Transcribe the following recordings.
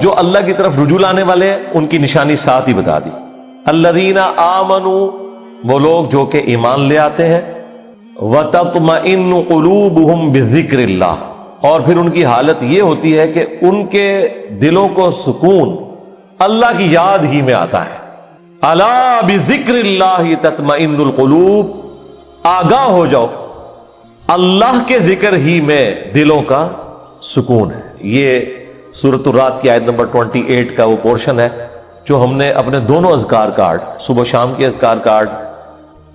جو اللہ کی طرف رجوع لانے والے ہیں ان کی نشانی ساتھ ہی بتا دی. الذین آمنوا، وہ لوگ جو کہ ایمان لے آتے ہیں، وتطمئن قلوبہم بذکر اللہ، اور پھر ان کی حالت یہ ہوتی ہے کہ ان کے دلوں کو سکون اللہ کی یاد ہی میں آتا ہے. الا بذکر اللہ تطمئن القلوب، آگاہ ہو جاؤ اللہ کے ذکر ہی میں دلوں کا سکون ہے. یہ سورۃ الرعد کی آیت نمبر 28 کا وہ پورشن ہے جو ہم نے اپنے دونوں اذکار کارڈ، صبح شام کے اذکار کارڈ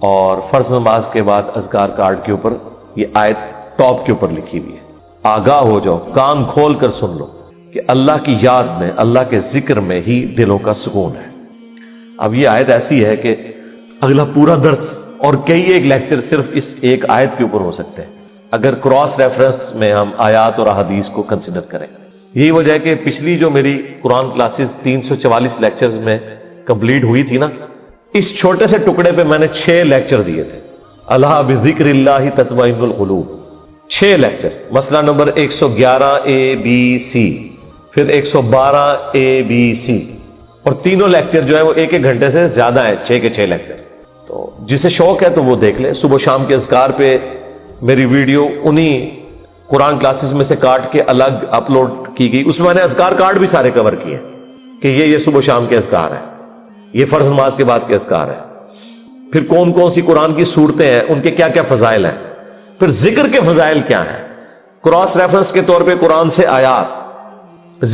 اور فرض نماز کے بعد اذکار کارڈ کے اوپر یہ آیت ٹاپ کے اوپر لکھی ہوئی ہے. آگاہ ہو جاؤ، کان کھول کر سن لو کہ اللہ کی یاد میں، اللہ کے ذکر میں ہی دلوں کا سکون ہے. اب یہ آیت ایسی ہے کہ اگلا پورا درس اور کئی ایک لیکچر صرف اس ایک آیت کے اوپر ہو سکتے ہیں اگر کراس ریفرنس میں ہم آیات اور احادیث کو کنسیڈر کریں. یہی وجہ ہے کہ پچھلی جو میری قرآن کلاسز 344 لیکچرز میں کمپلیٹ ہوئی تھی نا، اس چھوٹے سے ٹکڑے پہ میں نے 6 لیکچر دیے تھے. اللہ بذکر اللہ تطمئن القلوب، 6 لیکچر. مسئلہ نمبر 111 ABC، پھر 112 ABC، اور تینوں لیکچر جو ہے وہ 1 گھنٹے سے زیادہ ہیں، 6 کے 6 لیکچر. تو جسے شوق ہے تو وہ دیکھ لے. صبح شام کے اذکار پہ میری ویڈیو انہی قرآن کلاسز میں سے کاٹ کے الگ اپلوڈ کی گئی. اس میں نے اذکار کارڈ بھی سارے کور کیے کہ یہ صبح شام کے اذکار ہیں، یہ فرض نماز کے بعد کے اذکار ہیں، پھر کون کون سی قرآن کی صورتیں ہیں، ان کے کیا کیا فضائل ہیں، پھر ذکر کے فضائل کیا ہیں، کراس ریفرنس کے طور پہ قرآن سے آیات،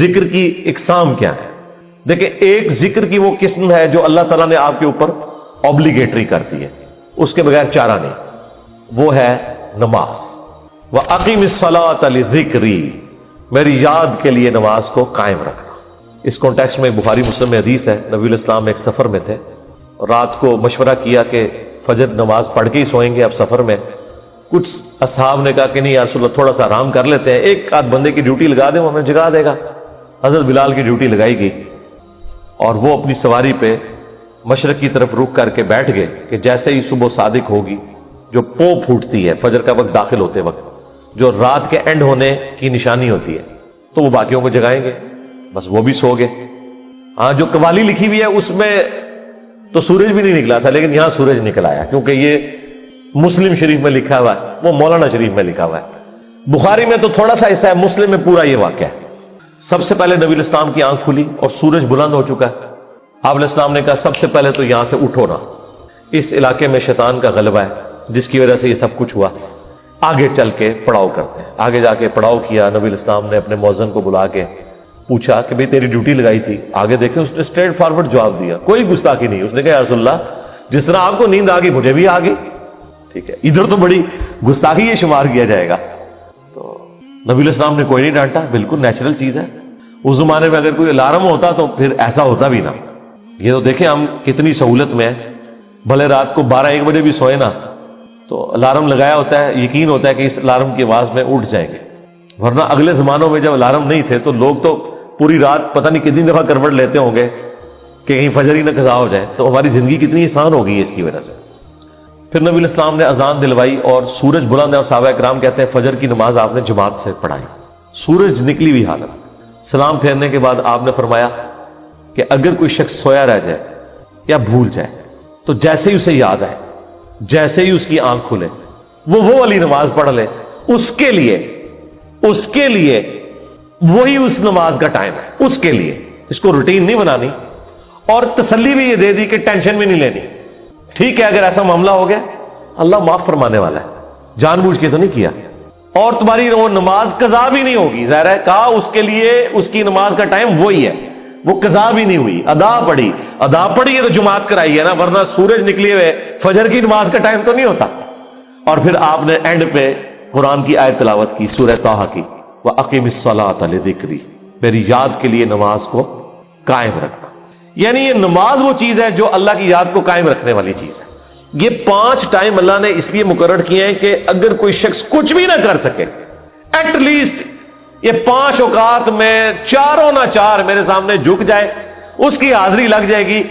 ذکر کی اقسام کیا ہے. دیکھیں ایک ذکر کی وہ قسم ہے جو اللہ تعالیٰ نے آپ کے اوپر اوبلیگیٹری کر دی ہے، اس کے بغیر چارہ نہیں، وہ ہے نماز. وَأَقِمِ الصَّلَاةَ لِذِكْرِي، میری یاد کے لیے نماز کو قائم رکھنا. اس کانٹیکسٹ میں بخاری مسلم میں حدیث ہے، نبی الاسلام ایک سفر میں تھے، رات کو مشورہ کیا کہ فجر نماز پڑھ کے ہی سوئیں گے. اب سفر میں کچھ اصحاب نے کہا کہ نہیں یا رسول اللہ تھوڑا سا آرام کر لیتے ہیں، ایک آدھ بندے کی ڈیوٹی لگا دیں وہ ہمیں جگا دے گا. حضرت بلال کی ڈیوٹی لگائی گئی اور وہ اپنی سواری پہ مشرق کی طرف رخ کر کے بیٹھ گئے کہ جیسے ہی صبح صادق ہوگی، جو پو پھوٹتی ہے فجر کا وقت داخل ہوتے وقت، جو رات کے اینڈ ہونے کی نشانی ہوتی ہے، تو وہ باقیوں کو جگائیں گے. بس وہ بھی سو گئے. ہاں جو قوالی لکھی ہوئی ہے اس میں تو سورج بھی نہیں نکلا تھا، لیکن یہاں سورج نکل آیا کیونکہ یہ مسلم شریف میں لکھا ہوا ہے، وہ مولانا شریف میں لکھا ہوا ہے. بخاری میں تو تھوڑا سا حصہ ہے، مسلم میں پورا یہ واقعہ ہے. سب سے پہلے نبی الاسلام کی آنکھ کھلی اور سورج بلند ہو چکا ہے. آپ علیہ السلام نے کہا سب سے پہلے تو یہاں سے اٹھو نا، اس علاقے میں شیطان کا غلبہ ہے جس کی وجہ سے یہ سب کچھ ہوا، آگے چل کے پڑاؤ کرتے ہیں. آگے جا کے پڑاؤ کیا. نبی الاسلام نے اپنے مؤذن کو بلا کے پوچھا کہ بھئی تیری ڈیوٹی لگائی تھی. آگے دیکھیں اس نے اسٹریٹ فارورڈ جواب دیا، کوئی گستاخی نہیں. اس نے کہا یا رسول اللہ جس طرح آپ کو نیند آ گئی مجھے بھی آ گئی. ٹھیک ہے، ادھر تو بڑی گستاخی یہ شمار کیا جائے گا. تو نبی الاسلام نے کوئی نہیں ڈانٹا، بالکل نیچرل چیز ہے. اس زمانے میں اگر کوئی الارم ہوتا تو پھر ایسا ہوتا بھی نہ. یہ تو دیکھیں ہم کتنی سہولت میں ہیں، بھلے رات کو 12-1 بجے بھی سوئے نا تو الارم لگایا ہوتا ہے، یقین ہوتا ہے کہ اس الارم کی آواز میں اٹھ جائیں گے. ورنہ اگلے زمانوں میں جب الارم نہیں تھے تو لوگ تو پوری رات پتہ نہیں کتنی دفعہ کروٹ لیتے ہوں گے کہ کہیں فجر ہی نہ قضا ہو جائے. تو ہماری زندگی کتنی آسان ہو گئی ہے اس کی وجہ سے. پھر نبی الاسلام نے اذان دلوائی اور سورج بلند ہے اور صحابہ کرام کہتے ہیں فجر کی نماز آپ نے جماعت سے پڑھائی، سورج نکلی ہوئی حالت. سلام پھیرنے کے بعد آپ نے فرمایا کہ اگر کوئی شخص سویا رہ جائے یا بھول جائے تو جیسے ہی اسے یاد آئے، جیسے ہی اس کی آنکھ کھلے وہ والی نماز پڑھ لے. اس کے لیے وہی اس نماز کا ٹائم ہے. اس کے لیے اس کو روٹین نہیں بنانی اور تسلی بھی یہ دے دی کہ ٹینشن بھی نہیں لینی. ٹھیک ہے اگر ایسا معاملہ ہو گیا اللہ معاف فرمانے والا ہے، جان بوجھ کے تو نہیں کیا، اور تمہاری وہ نماز قضا بھی نہیں ہوگی. ظاہر ہے کہا اس کے لیے اس کی نماز کا ٹائم وہی ہے، وہ قضا بھی نہیں ہوئی، ادا پڑی ہے تو جماعت کرائی ہے نا، ورنہ سورج نکلے ہوئے فجر کی نماز کا ٹائم تو نہیں ہوتا. اور پھر آپ نے اینڈ پہ قرآن کی آیت تلاوت کی، سورہ طٰہٰ کی، وَأَقِمِ الصَّلَاةَ لِذِكْرِي، میری یاد کے لیے نماز کو قائم رکھنا. یعنی یہ نماز وہ چیز ہے جو اللہ کی یاد کو قائم رکھنے والی چیز ہے. یہ 5 ٹائم اللہ نے اس لیے مقرر کیے ہیں کہ اگر کوئی شخص کچھ بھی نہ کر سکے، ایٹ لیسٹ یہ 5 اوقات میں چاروں نہ چار میرے سامنے جھک جائے، اس کی حاضری لگ جائے گی.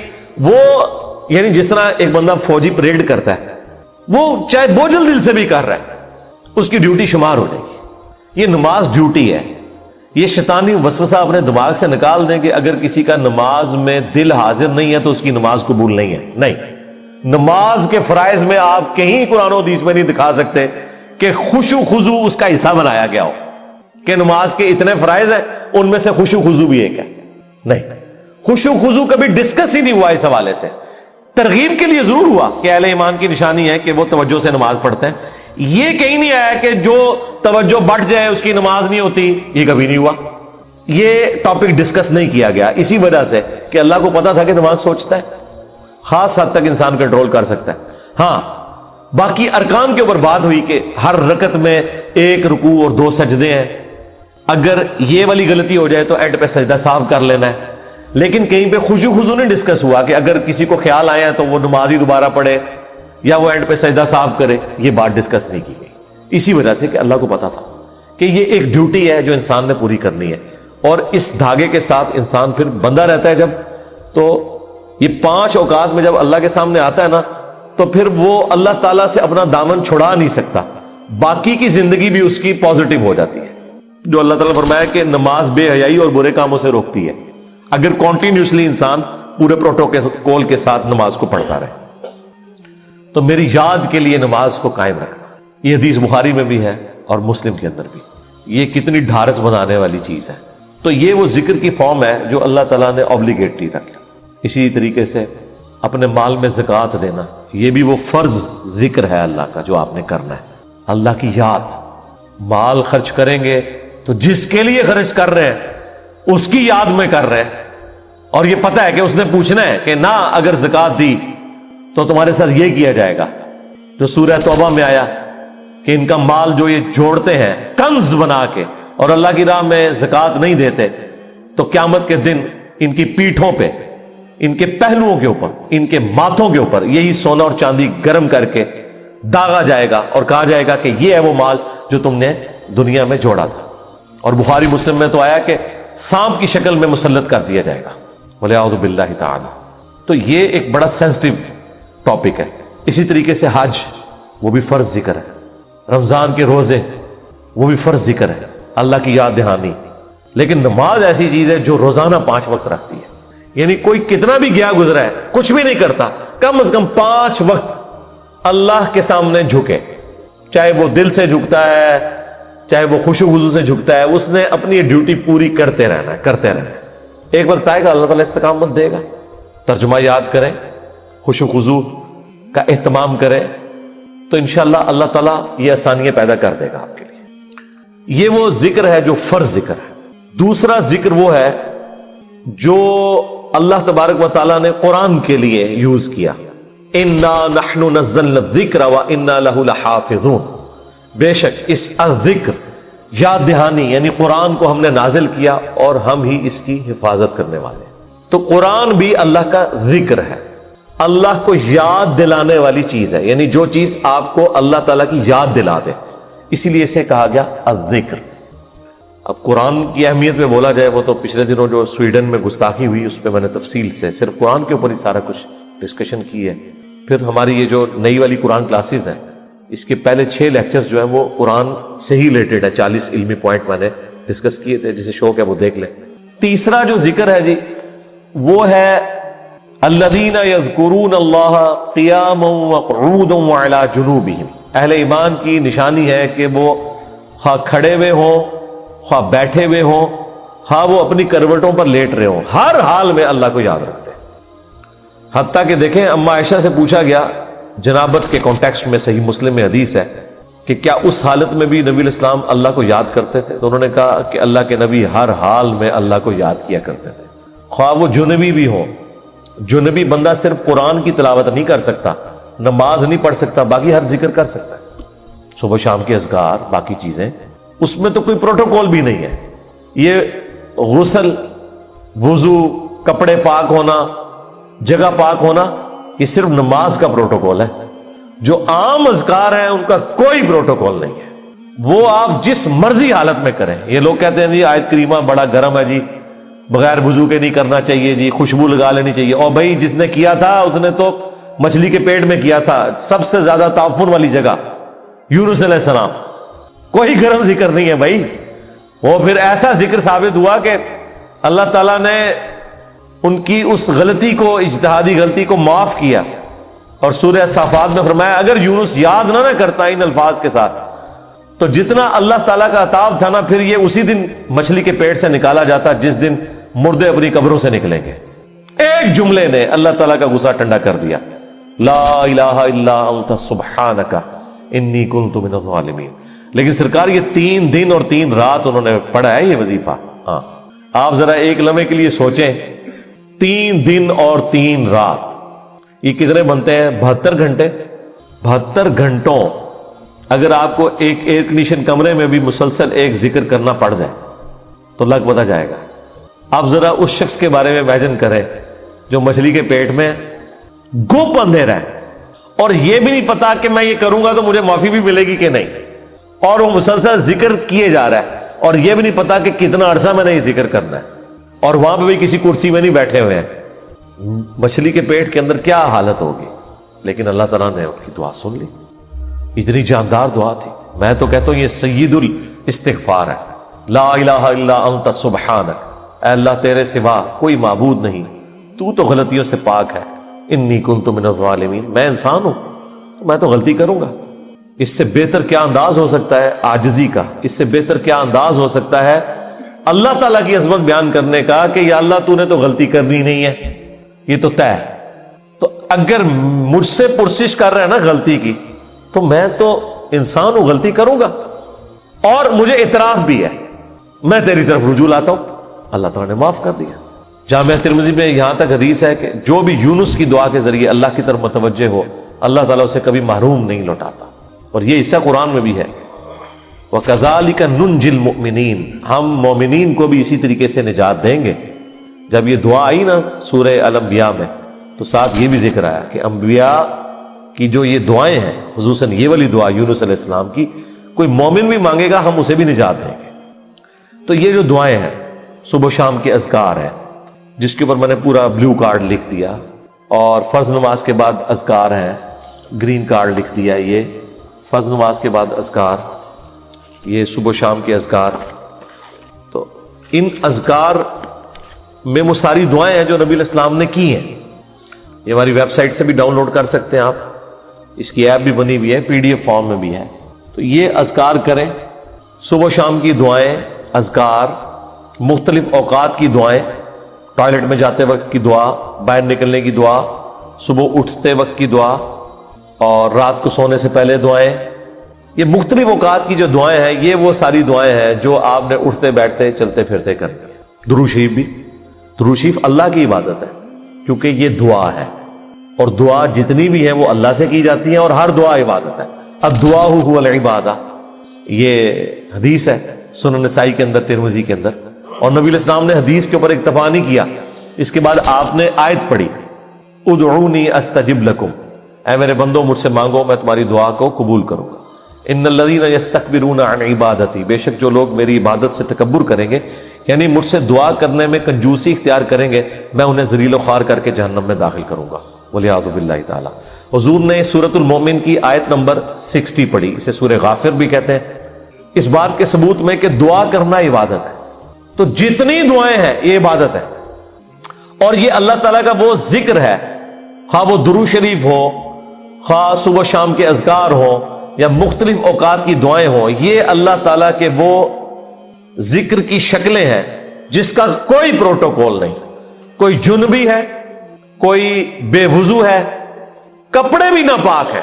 وہ یعنی جس طرح ایک بندہ فوجی پریڈ کرتا ہے، وہ چاہے بوجھل دل سے بھی کر رہا ہے، اس کی ڈیوٹی شمار ہو جائے گی. یہ نماز ڈیوٹی ہے، یہ شیطانی وسوسہ اپنے دماغ سے نکال دیں کہ اگر کسی کا نماز میں دل حاضر نہیں ہے تو اس کی نماز قبول نہیں ہے. نہیں، نماز کے فرائض میں آپ کہیں قرآن و حدیث میں نہیں دکھا سکتے کہ خشوع خضوع اس کا حصہ بنایا گیا ہو کہ نماز کے اتنے فرائض ہیں ان میں سے خشوع خضوع بھی ایک ہے. نہیں، خشوع خضوع کبھی ڈسکس ہی نہیں ہوا اس حوالے سے. ترغیب کے لیے ضرور ہوا کہ اہل ایمان کی نشانی ہے کہ وہ توجہ سے نماز پڑھتے ہیں. یہ کہیں نہیں آیا کہ جو توجہ بڑھ جائے اس کی نماز نہیں ہوتی، یہ کبھی نہیں ہوا. یہ ٹاپک ڈسکس نہیں کیا گیا اسی وجہ سے کہ اللہ کو پتا تھا کہ نماز سوچتا ہے، خاص حد تک انسان کنٹرول کر سکتا ہے. ہاں، باقی ارکان کے اوپر بات ہوئی کہ ہر رکعت میں ایک رکوع اور 2 سجدے ہیں. اگر یہ والی غلطی ہو جائے تو اینڈ پہ سجدہ صاف کر لینا ہے. لیکن کہیں پہ خشوع خضوع نہیں ڈسکس ہوا کہ اگر کسی کو خیال آیا تو وہ نماز ہی دوبارہ پڑھے یا وہ اینڈ پہ سجدہ صاف کرے. یہ بات ڈسکس نہیں کی گئی اسی وجہ سے کہ اللہ کو پتا تھا کہ یہ ایک ڈیوٹی ہے جو انسان نے پوری کرنی ہے. اور اس دھاگے کے ساتھ انسان پھر بندہ رہتا ہے جب، تو یہ 5 اوقات میں جب اللہ کے سامنے آتا ہے نا تو پھر وہ اللہ تعالیٰ سے اپنا دامن چھڑا نہیں سکتا. باقی کی زندگی بھی اس کی پازیٹو ہو جاتی ہے. جو اللہ تعالیٰ فرمایا کہ نماز بے حیائی اور برے کاموں سے روکتی ہے اگر کنٹینیوسلی انسان پورے پروٹوکول کے ساتھ نماز کو پڑھتا رہے. تو میری یاد کے لیے نماز کو قائم رکھنا، یہ حدیث بخاری میں بھی ہے اور مسلم کے اندر بھی. یہ کتنی ڈھارس بنانے والی چیز ہے. تو یہ وہ ذکر کی فارم ہے جو اللہ تعالیٰ نے اوبلیگیٹری رکھا. اسی طریقے سے اپنے مال میں زکوٰۃ دینا، یہ بھی وہ فرض ذکر ہے اللہ کا جو آپ نے کرنا ہے. اللہ کی یاد، مال خرچ کریں گے تو جس کے لیے خرچ کر رہے ہیں اس کی یاد میں کر رہے ہیں، اور یہ پتہ ہے کہ اس نے پوچھنا ہے کہ نہ اگر زکوٰۃ دی تو تمہارے ساتھ یہ کیا جائے گا. جو سورہ توبہ میں آیا کہ ان کا مال جو یہ جوڑتے ہیں کنز بنا کے اور اللہ کی راہ میں زکوٰۃ نہیں دیتے تو قیامت کے دن ان کی پیٹھوں پہ، ان کے پہلوؤں کے اوپر، ان کے ماتھوں کے اوپر یہی سونا اور چاندی گرم کر کے داغا جائے گا اور کہا جائے گا کہ یہ ہے وہ مال جو تم نے دنیا میں جوڑا تھا. اور بخاری مسلم میں تو آیا کہ سانپ کی شکل میں مسلط کر دیا جائے گا. وَلِعَوْذُ بِاللَّهِ تَعَالَى. تو یہ ایک بڑا سینسٹیو ٹاپک ہے. اسی طریقے سے حج، وہ بھی فرض ذکر ہے. رمضان کے روزے، وہ بھی فرض ذکر ہے، اللہ کی یاد دہانی. لیکن نماز ایسی چیز ہے جو روزانہ 5 وقت رکھتی ہے. یعنی کوئی کتنا بھی گیا گزرا ہے، کچھ بھی نہیں کرتا، کم از کم 5 وقت اللہ کے سامنے جھکے. چاہے وہ دل سے جھکتا ہے، چاہے وہ خشوع خضوع سے جھکتا ہے، اس نے اپنی ڈیوٹی پوری کرتے رہنا ہے، کرتے رہنا ہے. ایک وقت آئے گا اللہ تعالیٰ استقامت دے گا. ترجمہ یاد کریں، خشوع خضوع کا اہتمام کریں تو انشاءاللہ اللہ تعالیٰ یہ آسانیاں پیدا کر دے گا آپ کے لیے. یہ وہ ذکر ہے جو فرض ذکر ہے. دوسرا ذکر وہ ہے جو اللہ تبارک و تعالیٰ نے قرآن کے لیے یوز کیا. اِنَّا نَحْنُ نَزَّلْنَا الذِّكْرَ وَإِنَّا لَهُ لَحَافِظُونَ. بے شک اس ذکر، یاد دہانی یعنی قرآن کو ہم نے نازل کیا اور ہم ہی اس کی حفاظت کرنے والے. تو قرآن بھی اللہ کا ذکر ہے، اللہ کو یاد دلانے والی چیز ہے. یعنی جو چیز آپ کو اللہ تعالیٰ کی یاد دلا دے، اسی لیے اسے کہا گیا الذکر. اب قرآن کی اہمیت میں بولا جائے، وہ تو پچھلے دنوں جو سویڈن میں گستاخی ہوئی اس پہ میں نے تفصیل سے صرف قرآن کے اوپر ہی سارا کچھ ڈسکشن کی ہے. پھر ہماری یہ جو نئی والی قرآن کلاسز ہیں، اس کے پہلے 6 لیکچرز جو ہیں وہ قرآن سے ہی ریلیٹڈ ہے. 40 علمی پوائنٹ میں نے ڈسکس کیے تھے، جسے شوق ہے وہ دیکھ لیں. تیسرا جو ذکر ہے جی وہ ہے الذین یذکرون اللہ قیاما وقعودا وعلی جنوبہم. اہل ایمان کی نشانی ہے کہ وہ خواہ کھڑے ہوئے ہوں، خواہ بیٹھے ہوئے ہوں، خواہ وہ اپنی کروٹوں پر لیٹ رہے ہوں، ہر حال میں اللہ کو یاد رکھتے ہیں. حتیٰ کہ دیکھیں اما عائشہ سے پوچھا گیا جنابت کے کانٹیکسٹ میں، صحیح مسلم میں حدیث ہے کہ کیا اس حالت میں بھی نبی الاسلام اللہ کو یاد کرتے تھے؟ تو انہوں نے کہا کہ اللہ کے نبی ہر حال میں اللہ کو یاد کیا کرتے تھے، خواہ وہ جنبی بھی ہوں. جنبی بندہ صرف قرآن کی تلاوت نہیں کر سکتا، نماز نہیں پڑھ سکتا، باقی ہر ذکر کر سکتا ہے، صبح شام کے اذکار، باقی چیزیں. اس میں تو کوئی پروٹوکول بھی نہیں ہے. یہ غسل، وضو، کپڑے پاک ہونا، جگہ پاک ہونا، یہ صرف نماز کا پروٹوکول ہے. جو عام اذکار ہیں ان کا کوئی پروٹوکول نہیں ہے، وہ آپ جس مرضی حالت میں کریں. یہ لوگ کہتے ہیں جی آیت کریمہ بڑا گرم ہے جی، بغیر وضو کے نہیں کرنا چاہیے جی، خوشبو لگا لینی چاہیے. اور بھائی جس نے کیا تھا اس نے تو مچھلی کے پیٹ میں کیا تھا، سب سے زیادہ تعفن والی جگہ یونس علیہ السلام. کوئی گرم ذکر نہیں ہے بھائی. وہ پھر ایسا ذکر ثابت ہوا کہ اللہ تعالیٰ نے ان کی اس غلطی کو، اجتہادی غلطی کو معاف کیا، اور سورہ صافات میں فرمایا اگر یونس یاد نہ کرتا ان الفاظ کے ساتھ تو جتنا اللہ تعالیٰ کا عطاب تھا نا، پھر یہ اسی دن مچھلی کے پیٹ سے نکالا جاتا جس دن مردے اپنی قبروں سے نکلیں گے۔ ایک جملے نے اللہ تعالیٰ کا غصہ ٹھنڈا کر دیا، لا الہ الا انت سبحانک انی کنت من الظالمین۔ لیکن سرکار یہ 3 دن اور 3 رات انہوں نے پڑھا ہے یہ وظیفہ۔ ہاں آپ ذرا ایک لمحے کے لیے سوچیں، 3 دن اور 3 رات، یہ کتنے بنتے ہیں؟ 72 گھنٹے۔ 72 گھنٹوں اگر آپ کو ایک ایئر کنڈیشن کمرے میں بھی مسلسل ایک ذکر کرنا پڑ جائے تو لگ پتہ جائے گا۔ آپ ذرا اس شخص کے بارے میں امیجن کریں جو مچھلی کے پیٹ میں گپ اندھیرا ہے اور یہ بھی نہیں پتا کہ میں یہ کروں گا تو مجھے معافی بھی ملے گی کہ نہیں، اور وہ مسلسل ذکر کیے جا رہا ہے اور یہ بھی نہیں پتا کہ کتنا عرصہ میں نے یہ ذکر کرنا ہے، اور وہاں پہ بھی کسی کرسی میں نہیں بیٹھے ہوئے ہیں۔ مچھلی کے پیٹ کے اندر کیا حالت ہوگی؟ لیکن اللہ تعالیٰ نے اس کی دعا سن لی، اتنی جاندار دعا تھی۔ میں تو کہتا ہوں یہ سید الاستغفار ہے، لا الہ الا انت سبحانک، اے اللہ تیرے سوا کوئی معبود نہیں، تو تو غلطیوں سے پاک ہے، انی کنت من الظالمین، میں انسان ہوں میں تو غلطی کروں گا۔ اس سے بہتر کیا انداز ہو سکتا ہے عاجزی کا؟ اس سے بہتر کیا انداز ہو سکتا ہے اللہ تعالیٰ کی عظمت بیان کرنے کا کہ یا اللہ تو نے تو غلطی کرنی نہیں ہے، یہ تو طے ہے۔ تو اگر مجھ سے پرسش کر رہے ہیں نا غلطی کی، تو میں تو انسان ہوں، غلطی کروں گا، اور مجھے اعتراف بھی ہے، میں تیری طرف رجوع لاتا ہوں، اللہ تعالیٰ نے معاف کر دیا۔ جامعہ ترمذی میں یہاں تک حدیث ہے کہ جو بھی یونس کی دعا کے ذریعے اللہ کی طرف متوجہ ہو، اللہ تعالیٰ اسے کبھی محروم نہیں لوٹاتا، اور یہ حصہ قرآن میں بھی ہے، وَكَذَلِكَ نُنْجِي الْمُؤْمِنِينَ، ہم مومنین کو بھی اسی طریقے سے نجات دیں گے۔ جب یہ دعا آئی نا سورہ الانبیاء میں تو ساتھ یہ بھی ذکر آیا کہ انبیاء کی جو یہ دعائیں ہیں، خصوصاً یہ والی دعا یونس علیہ السلام کی، کوئی مومن بھی مانگے گا ہم اسے بھی نجات دیں گے۔ تو یہ جو دعائیں ہیں صبح و شام کے اذکار ہیں، جس کے اوپر میں نے پورا بلو کارڈ لکھ دیا، اور فرض نماز کے بعد اذکار ہیں، گرین کارڈ لکھ دیا، یہ فرض نماز کے بعد اذکار، یہ صبح و شام کے اذکار۔ تو ان اذکار میں وہ ساری دعائیں ہیں جو نبی علیہ السلام نے کی ہیں، یہ ہماری ویب سائٹ سے بھی ڈاؤن لوڈ کر سکتے ہیں آپ، اس کی ایپ بھی بنی ہوئی ہے، PDF فارم میں بھی ہے۔ تو یہ اذکار کریں، صبح و شام کی دعائیں، اذکار، مختلف اوقات کی دعائیں، ٹوائلٹ میں جاتے وقت کی دعا، باہر نکلنے کی دعا، صبح اٹھتے وقت کی دعا، اور رات کو سونے سے پہلے دعائیں، یہ مختلف اوقات کی جو دعائیں ہیں، یہ وہ ساری دعائیں ہیں جو آپ نے اٹھتے بیٹھتے چلتے پھرتے کرنی ہیں۔ درود شریف بھی، درود شریف اللہ کی عبادت ہے کیونکہ یہ دعا ہے، اور دعا جتنی بھی ہے وہ اللہ سے کی جاتی ہیں، اور ہر دعا عبادت ہے۔ الدعاء هو العبادہ، یہ حدیث ہے سنن نسائی کے اندر، ترمذی کے اندر، اور نبی علیہ السلام نے حدیث کے اوپر اکتفا نہیں کیا، اس کے بعد آپ نے آیت پڑھی، ادعونی استجب لکم، اے میرے بندو مجھ سے مانگو میں تمہاری دعا کو قبول کروں گا۔ ان الذین یستکبرون عن عبادتی، بے شک جو لوگ میری عبادت سے تکبر کریں گے، یعنی مجھ سے دعا کرنے میں کنجوسی اختیار کریں گے، میں انہیں ذلیل و خوار کر کے جہنم میں داخل کروں گا، والعیاذ باللہ تعالی۔ حضور نے سورۃ المومن کی آیت نمبر 60 پڑھی، اسے سورہ غافر بھی کہتے ہیں، اس بات کے ثبوت میں کہ دعا کرنا عبادت ہے۔ تو جتنی دعائیں ہیں یہ عبادت ہے، اور یہ اللہ تعالیٰ کا وہ ذکر ہے، خواہ وہ درود شریف ہو، خواہ صبح شام کے اذکار ہوں، یا مختلف اوقات کی دعائیں ہوں، یہ اللہ تعالیٰ کے وہ ذکر کی شکلیں ہیں جس کا کوئی پروٹوکول نہیں، کوئی جنبی ہے، کوئی بے وضو ہے، کپڑے بھی ناپاک ہے،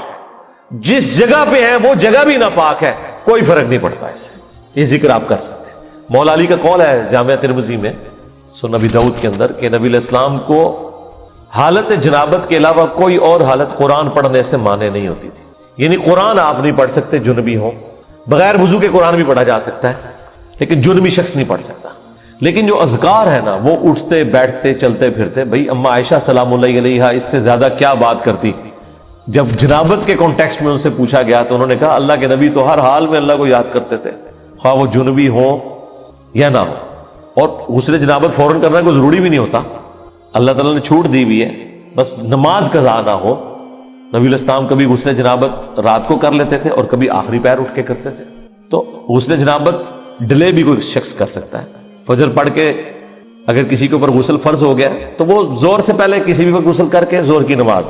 جس جگہ پہ ہیں وہ جگہ بھی ناپاک ہے، کوئی فرق نہیں پڑتا اس سے، یہ ذکر آپ کر سکتے ہیں۔ مولا علی کا قول ہے جامعہ ترمذی میں سنن نبی داؤد کے اندر کہ نبی علیہ السلام کو حالت جنابت کے علاوہ کوئی اور حالت قرآن پڑھنے سے مانے نہیں ہوتی تھی، یعنی قرآن آپ نہیں پڑھ سکتے جنبی ہو، بغیر وضو کے قرآن بھی پڑھا جا سکتا ہے لیکن جنبی شخص نہیں پڑھ سکتا۔ لیکن جو اذکار ہے نا وہ اٹھتے بیٹھتے چلتے پھرتے، بھئی اما عائشہ سلام اللہ علیہا اس سے زیادہ کیا بات کرتی، جب جنابت کے کانٹیکسٹ میں ان سے پوچھا گیا تو انہوں نے کہا اللہ کے نبی تو ہر حال میں اللہ کو یاد کرتے تھے، خواہ وہ جنبی ہو یا نہ ہو، اور غسل جنابت فوراً کرنا کوئی ضروری بھی نہیں ہوتا، اللہ تعالیٰ نے چھوٹ دی ہوئی ہے، بس نماز قضا نہ ہو۔ نبی علیہ السلام کبھی غسل جنابت رات کو کر لیتے تھے اور کبھی آخری پہر اٹھ کے کرتے تھے، تو غسل جنابت ڈیلے بھی کوئی شخص کر سکتا ہے. فجر پڑھ کے اگر کسی کے اوپر غسل فرض ہو گیا تو وہ زور سے پہلے کسی بھی وقت غسل کر کے زور کی نماز,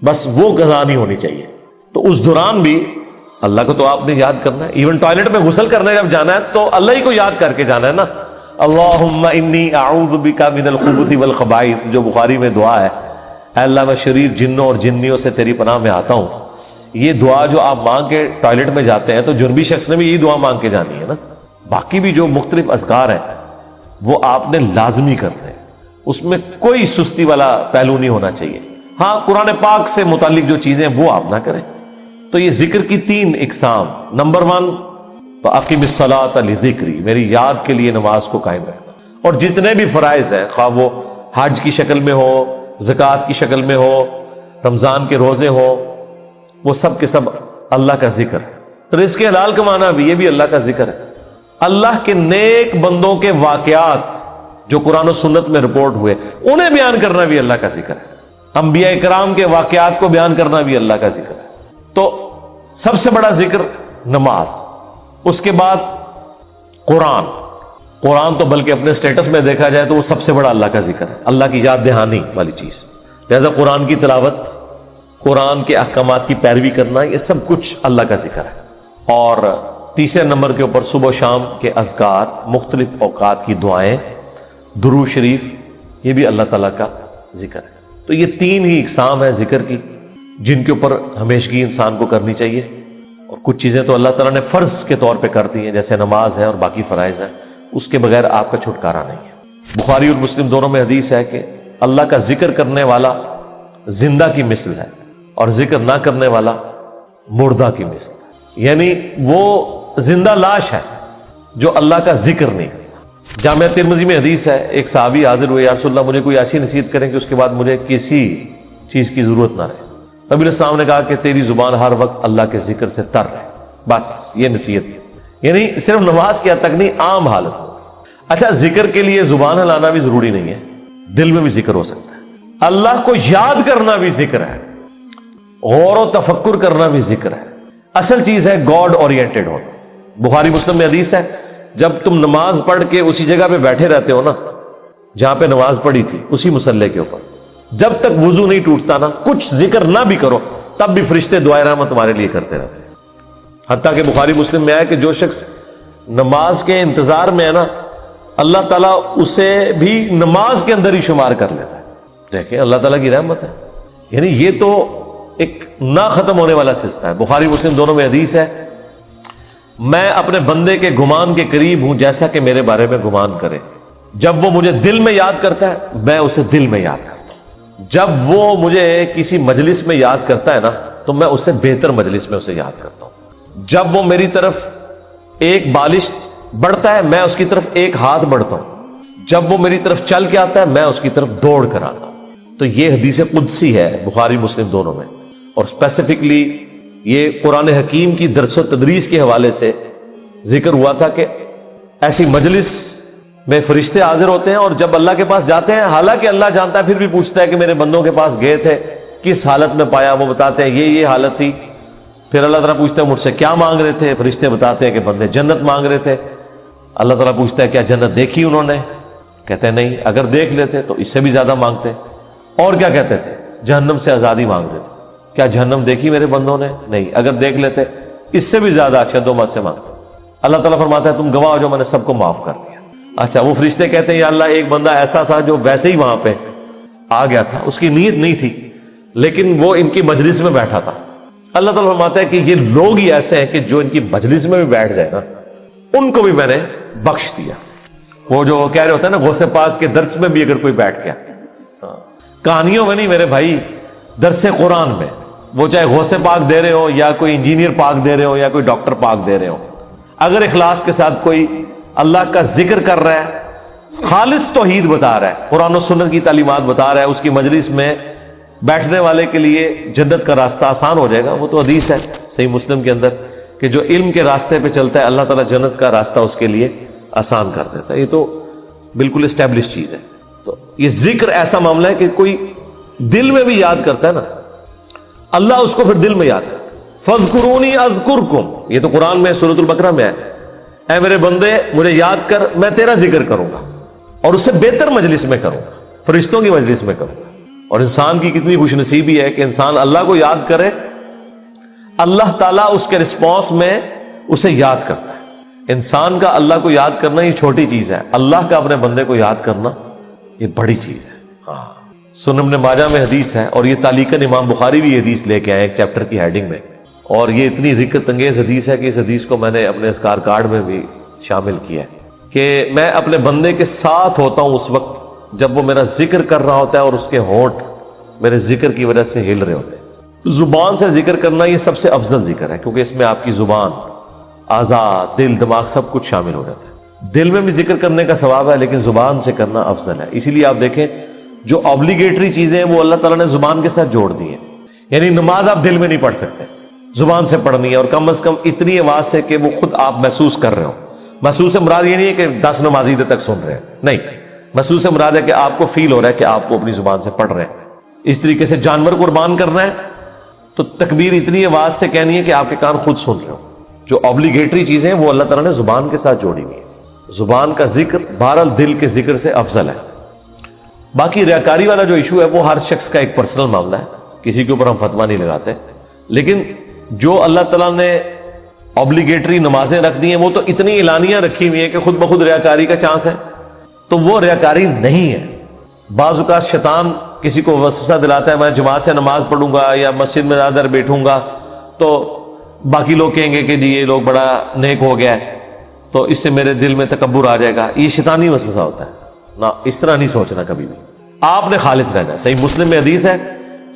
بس وہ قضا نہیں ہونی چاہیے. تو اس دوران بھی اللہ کو تو آپ نے یاد کرنا ہے. ایون ٹوائلٹ میں غسل کرنے جب جانا ہے تو اللہ ہی کو یاد کر کے جانا ہے نا. اللہم انی اعوذ بک من الخبث والخبائث, جو بخاری میں دعا ہے, اے اللہ میں شریر جنوں اور جنیوں سے تیری پناہ میں آتا ہوں. یہ دعا جو آپ مانگ کے ٹوائلٹ میں جاتے ہیں تو جنبی شخص نے بھی یہی دعا مانگ کے جانی ہے نا. باقی بھی جو مختلف اذکار ہیں وہ آپ نے لازمی کرنے ہیں, اس میں کوئی سستی والا پہلو نہیں ہونا چاہیے. ہاں قرآن پاک سے متعلق جو چیزیں وہ آپ نہ کریں. تو یہ ذکر کی 3 اقسام. نمبر 1 فاقم الصلاۃ لذکری, میری یاد کے لیے نماز کو قائم رکھنا. اور جتنے بھی فرائض ہیں, خواہ وہ حج کی شکل میں ہو, زکوٰۃ کی شکل میں ہو, رمضان کے روزے ہو, وہ سب کے سب اللہ کا ذکر ہے. رزق حلال کمانا بھی, یہ بھی اللہ کا ذکر ہے. اللہ کے نیک بندوں کے واقعات جو قرآن و سنت میں رپورٹ ہوئے انہیں بیان کرنا بھی اللہ کا ذکر ہے. انبیاء کرام کے واقعات کو بیان کرنا بھی اللہ کا ذکر ہے. تو سب سے بڑا ذکر نماز, اس کے بعد قرآن. قرآن تو بلکہ اپنے سٹیٹس میں دیکھا جائے تو وہ سب سے بڑا اللہ کا ذکر ہے, اللہ کی یاد دہانی والی چیز. لہذا قرآن کی تلاوت, قرآن کے احکامات کی پیروی کرنا, یہ سب کچھ اللہ کا ذکر ہے. اور تیسرے نمبر کے اوپر صبح و شام کے اذکار, مختلف اوقات کی دعائیں, درود شریف, یہ بھی اللہ تعالیٰ کا ذکر ہے. تو یہ 3 ہی اقسام ہیں ذکر کی جن کے اوپر ہمیشگی انسان کو کرنی چاہیے. اور کچھ چیزیں تو اللہ تعالیٰ نے فرض کے طور پہ کر دی ہیں, جیسے نماز ہے اور باقی فرائض ہیں, اس کے بغیر آپ کا چھٹکارا نہیں ہے. بخاری اور مسلم دونوں میں حدیث ہے کہ اللہ کا ذکر کرنے والا زندہ کی مثل ہے اور ذکر نہ کرنے والا مردہ کی مثل ہے. یعنی وہ زندہ لاش ہے جو اللہ کا ذکر نہیں. جامعہ ترمذی میں حدیث ہے, ایک صحابی حاضر ہوئے, یا رسول اللہ مجھے کوئی ایسی نصیحت کریں کہ اس کے بعد مجھے کسی چیز کی ضرورت نہ رہے. نبی علیہ السلام نے کہا کہ تیری زبان ہر وقت اللہ کے ذکر سے تر رہے, بس یہ نصیحت. یعنی صرف نماز کی حد تک نہیں, عام حالت میں. اچھا, ذکر کے لیے زبان ہلانا بھی ضروری نہیں ہے, دل میں بھی ذکر ہو سکتا ہے. اللہ کو یاد کرنا بھی ذکر ہے, غور و تفکر کرنا بھی ذکر ہے. اصل چیز ہے گاڈ اورینٹڈ ہونا. بخاری مسلم میں حدیث ہے, جب تم نماز پڑھ کے اسی جگہ پہ بیٹھے رہتے ہو نا جہاں پہ نماز پڑھی تھی, اسی مصلے کے اوپر, جب تک وضو نہیں ٹوٹتا نا, کچھ ذکر نہ بھی کرو, تب بھی فرشتے دعائے رحمت تمہارے لیے کرتے رہتے ہیں. حتیٰ کہ بخاری مسلم میں آیا کہ جو شخص نماز کے انتظار میں ہے نا, اللہ تعالیٰ اسے بھی نماز کے اندر ہی شمار کر لیتا ہے. دیکھیں اللہ تعالیٰ کی رحمت ہے. یعنی یہ تو ایک نہ ختم ہونے والا سلسلہ ہے. بخاری مسلم دونوں میں حدیث ہے, میں اپنے بندے کے گمان کے قریب ہوں جیسا کہ میرے بارے میں گمان کرے. جب وہ مجھے دل میں یاد کرتا ہے میں اسے دل میں یاد کرتا ہوں. جب وہ مجھے کسی مجلس میں یاد کرتا ہے نا تو میں اسے بہتر مجلس میں اسے یاد کرتا ہوں. جب وہ میری طرف ایک بالش بڑھتا ہے میں اس کی طرف ایک ہاتھ بڑھتا ہوں. جب وہ میری طرف چل کے آتا ہے میں اس کی طرف دوڑ کر آتا ہوں. تو یہ حدیث قدسی ہے بخاری مسلم دونوں میں. اور اسپیسیفکلی یہ قرآن حکیم کی درس و تدریس کے حوالے سے ذکر ہوا تھا کہ ایسی مجلس میں فرشتے حاضر ہوتے ہیں اور جب اللہ کے پاس جاتے ہیں, حالانکہ اللہ جانتا ہے, پھر بھی پوچھتا ہے کہ میرے بندوں کے پاس گئے تھے کس حالت میں پایا. وہ بتاتے ہیں یہ حالت تھی. پھر اللہ تعالیٰ پوچھتا ہے مجھ سے کیا مانگ رہے تھے, فرشتے بتاتے ہیں کہ بندے جنت مانگ رہے تھے. اللہ تعالیٰ پوچھتا ہے کیا جنت دیکھی انہوں نے, کہتے ہیں نہیں, اگر دیکھ لیتے تو اس سے بھی زیادہ مانگتے. اور کیا کہتے تھے, جہنم سے آزادی مانگ رہے تھے. کیا جہنم دیکھی میرے بندوں نے, نہیں, اگر دیکھ لیتے اس سے بھی زیادہ اشد و مت سے مانگتے. اللہ تعالیٰ فرماتا ہے تم گواہ ہو جو میں نے سب کو معاف کر دیا. اچھا, وہ فرشتے کہتے ہیں یا اللہ ایک بندہ ایسا تھا جو ویسے ہی وہاں پہ آ گیا تھا, اس کی نیت نہیں تھی لیکن وہ ان کی مجلس میں بیٹھا تھا. اللہ تعالیٰ فرماتا ہے کہ یہ لوگ ہی ایسے ہیں کہ جو ان کی مجلس میں بھی بیٹھ جائے نا ان کو بھی میں نے بخش دیا. وہ جو کہہ رہے ہوتے ہیں نا غوث پاک کے درس میں بھی اگر کوئی بیٹھ گیا, کہانیوں میں نہیں میرے بھائی, درس قرآن میں, وہ چاہے غوث پاک دے رہے ہو یا کوئی انجینئر پاک دے رہے ہو یا کوئی ڈاکٹر پاک دے رہے ہو, اگر اخلاص کے ساتھ کوئی اللہ کا ذکر کر رہا ہے, خالص توحید بتا رہا ہے, قرآن و سنت کی تعلیمات بتا رہا ہے, اس کی مجلس میں بیٹھنے والے کے لیے جنت کا راستہ آسان ہو جائے گا. وہ تو حدیث ہے صحیح مسلم کے اندر کہ جو علم کے راستے پہ چلتا ہے اللہ تعالیٰ جنت کا راستہ اس کے لیے آسان کر دیتا ہے. یہ تو بالکل اسٹیبلش چیز ہے. تو یہ ذکر ایسا معاملہ ہے کہ کوئی دل میں بھی یاد کرتا ہے نا, اللہ اس کو پھر دل میں یاد کرتا ہے. فَاذْكُرُونِي أَذْكُرْكُمْ, یہ تو قرآن میں سورۃ البقرہ میں ہے اے میرے بندے مجھے یاد کر، میں تیرا ذکر کروں گا اور اس سے بہتر مجلس میں کروں گا، فرشتوں کی مجلس میں کروں گا۔ اور انسان کی کتنی خوش نصیبی ہے کہ انسان اللہ کو یاد کرے، اللہ تعالیٰ اس کے رسپانس میں اسے یاد کرتا ہے۔ انسان کا اللہ کو یاد کرنا یہ چھوٹی چیز ہے، اللہ کا اپنے بندے کو یاد کرنا یہ بڑی چیز ہے۔ ہاں، سنن ابن ماجہ میں حدیث ہے، اور یہ تعلیقاً امام بخاری بھی یہ حدیث لے کے آئے ایک چیپٹر کی ہیڈنگ میں، اور یہ اتنی ذکر انگیز حدیث ہے کہ اس حدیث کو میں نے اپنے اذکار کارڈ میں بھی شامل کیا ہے کہ میں اپنے بندے کے ساتھ ہوتا ہوں اس وقت جب وہ میرا ذکر کر رہا ہوتا ہے اور اس کے ہونٹ میرے ذکر کی وجہ سے ہل رہے ہوتے ہیں۔ زبان سے ذکر کرنا یہ سب سے افضل ذکر ہے، کیونکہ اس میں آپ کی زبان، اعضاء، دل، دماغ سب کچھ شامل ہو جاتا ہے۔ دل میں بھی ذکر کرنے کا ثواب ہے، لیکن زبان سے کرنا افضل ہے۔ اسی لیے آپ دیکھیں جو آبلیگیٹری چیزیں ہیں وہ اللہ تعالیٰ نے زبان کے ساتھ جوڑ دی ہیں، یعنی نماز آپ دل میں نہیں پڑھ سکتے، زبان سے پڑھنی ہے، اور کم از کم اتنی آواز سے کہ وہ خود آپ محسوس کر رہے ہو۔ محسوس سے مراد یہ نہیں ہے کہ 10 نمازی دیر تک سن رہے ہیں، نہیں، محسوس سے مراد ہے کہ آپ کو فیل ہو رہا ہے کہ آپ کو اپنی زبان سے پڑھ رہے ہیں۔ اس طریقے سے جانور قربان کرنا ہے تو تکبیر اتنی آواز سے کہنی ہے کہ آپ کے کان خود سن رہے ہو۔ جو آبلیگیٹری چیزیں ہیں وہ اللہ تعالیٰ نے زبان کے ساتھ جوڑی ہوئی ہے۔ زبان کا ذکر بہرحال دل کے ذکر سے افضل ہے۔ باقی ریاکاری والا جو ایشو ہے وہ ہر شخص کا ایک پرسنل معاملہ ہے، کسی کے اوپر ہم فتویٰ نہیں لگاتے، لیکن جو اللہ تعالیٰ نے آبلیگیٹری نمازیں رکھ دی ہیں وہ تو اتنی اعلانیہ رکھی ہوئی ہیں کہ خود بخود ریاکاری کا چانس ہے، تو وہ ریاکاری نہیں ہے۔ بعض اوقات شیطان کسی کو وسوسہ دلاتا ہے میں جماعت سے نماز پڑھوں گا یا مسجد میں زیادہ دیر بیٹھوں گا تو باقی لوگ کہیں گے کہ جی یہ لوگ بڑا نیک ہو گیا ہے، تو اس سے میرے دل میں تکبر آ جائے گا۔ یہ شیطانی وسوسہ ہوتا ہے نہ، اس طرح نہیں سوچنا کبھی بھی۔ آپ نے خالص رہنا ہے۔ صحیح مسلم میں حدیث ہے،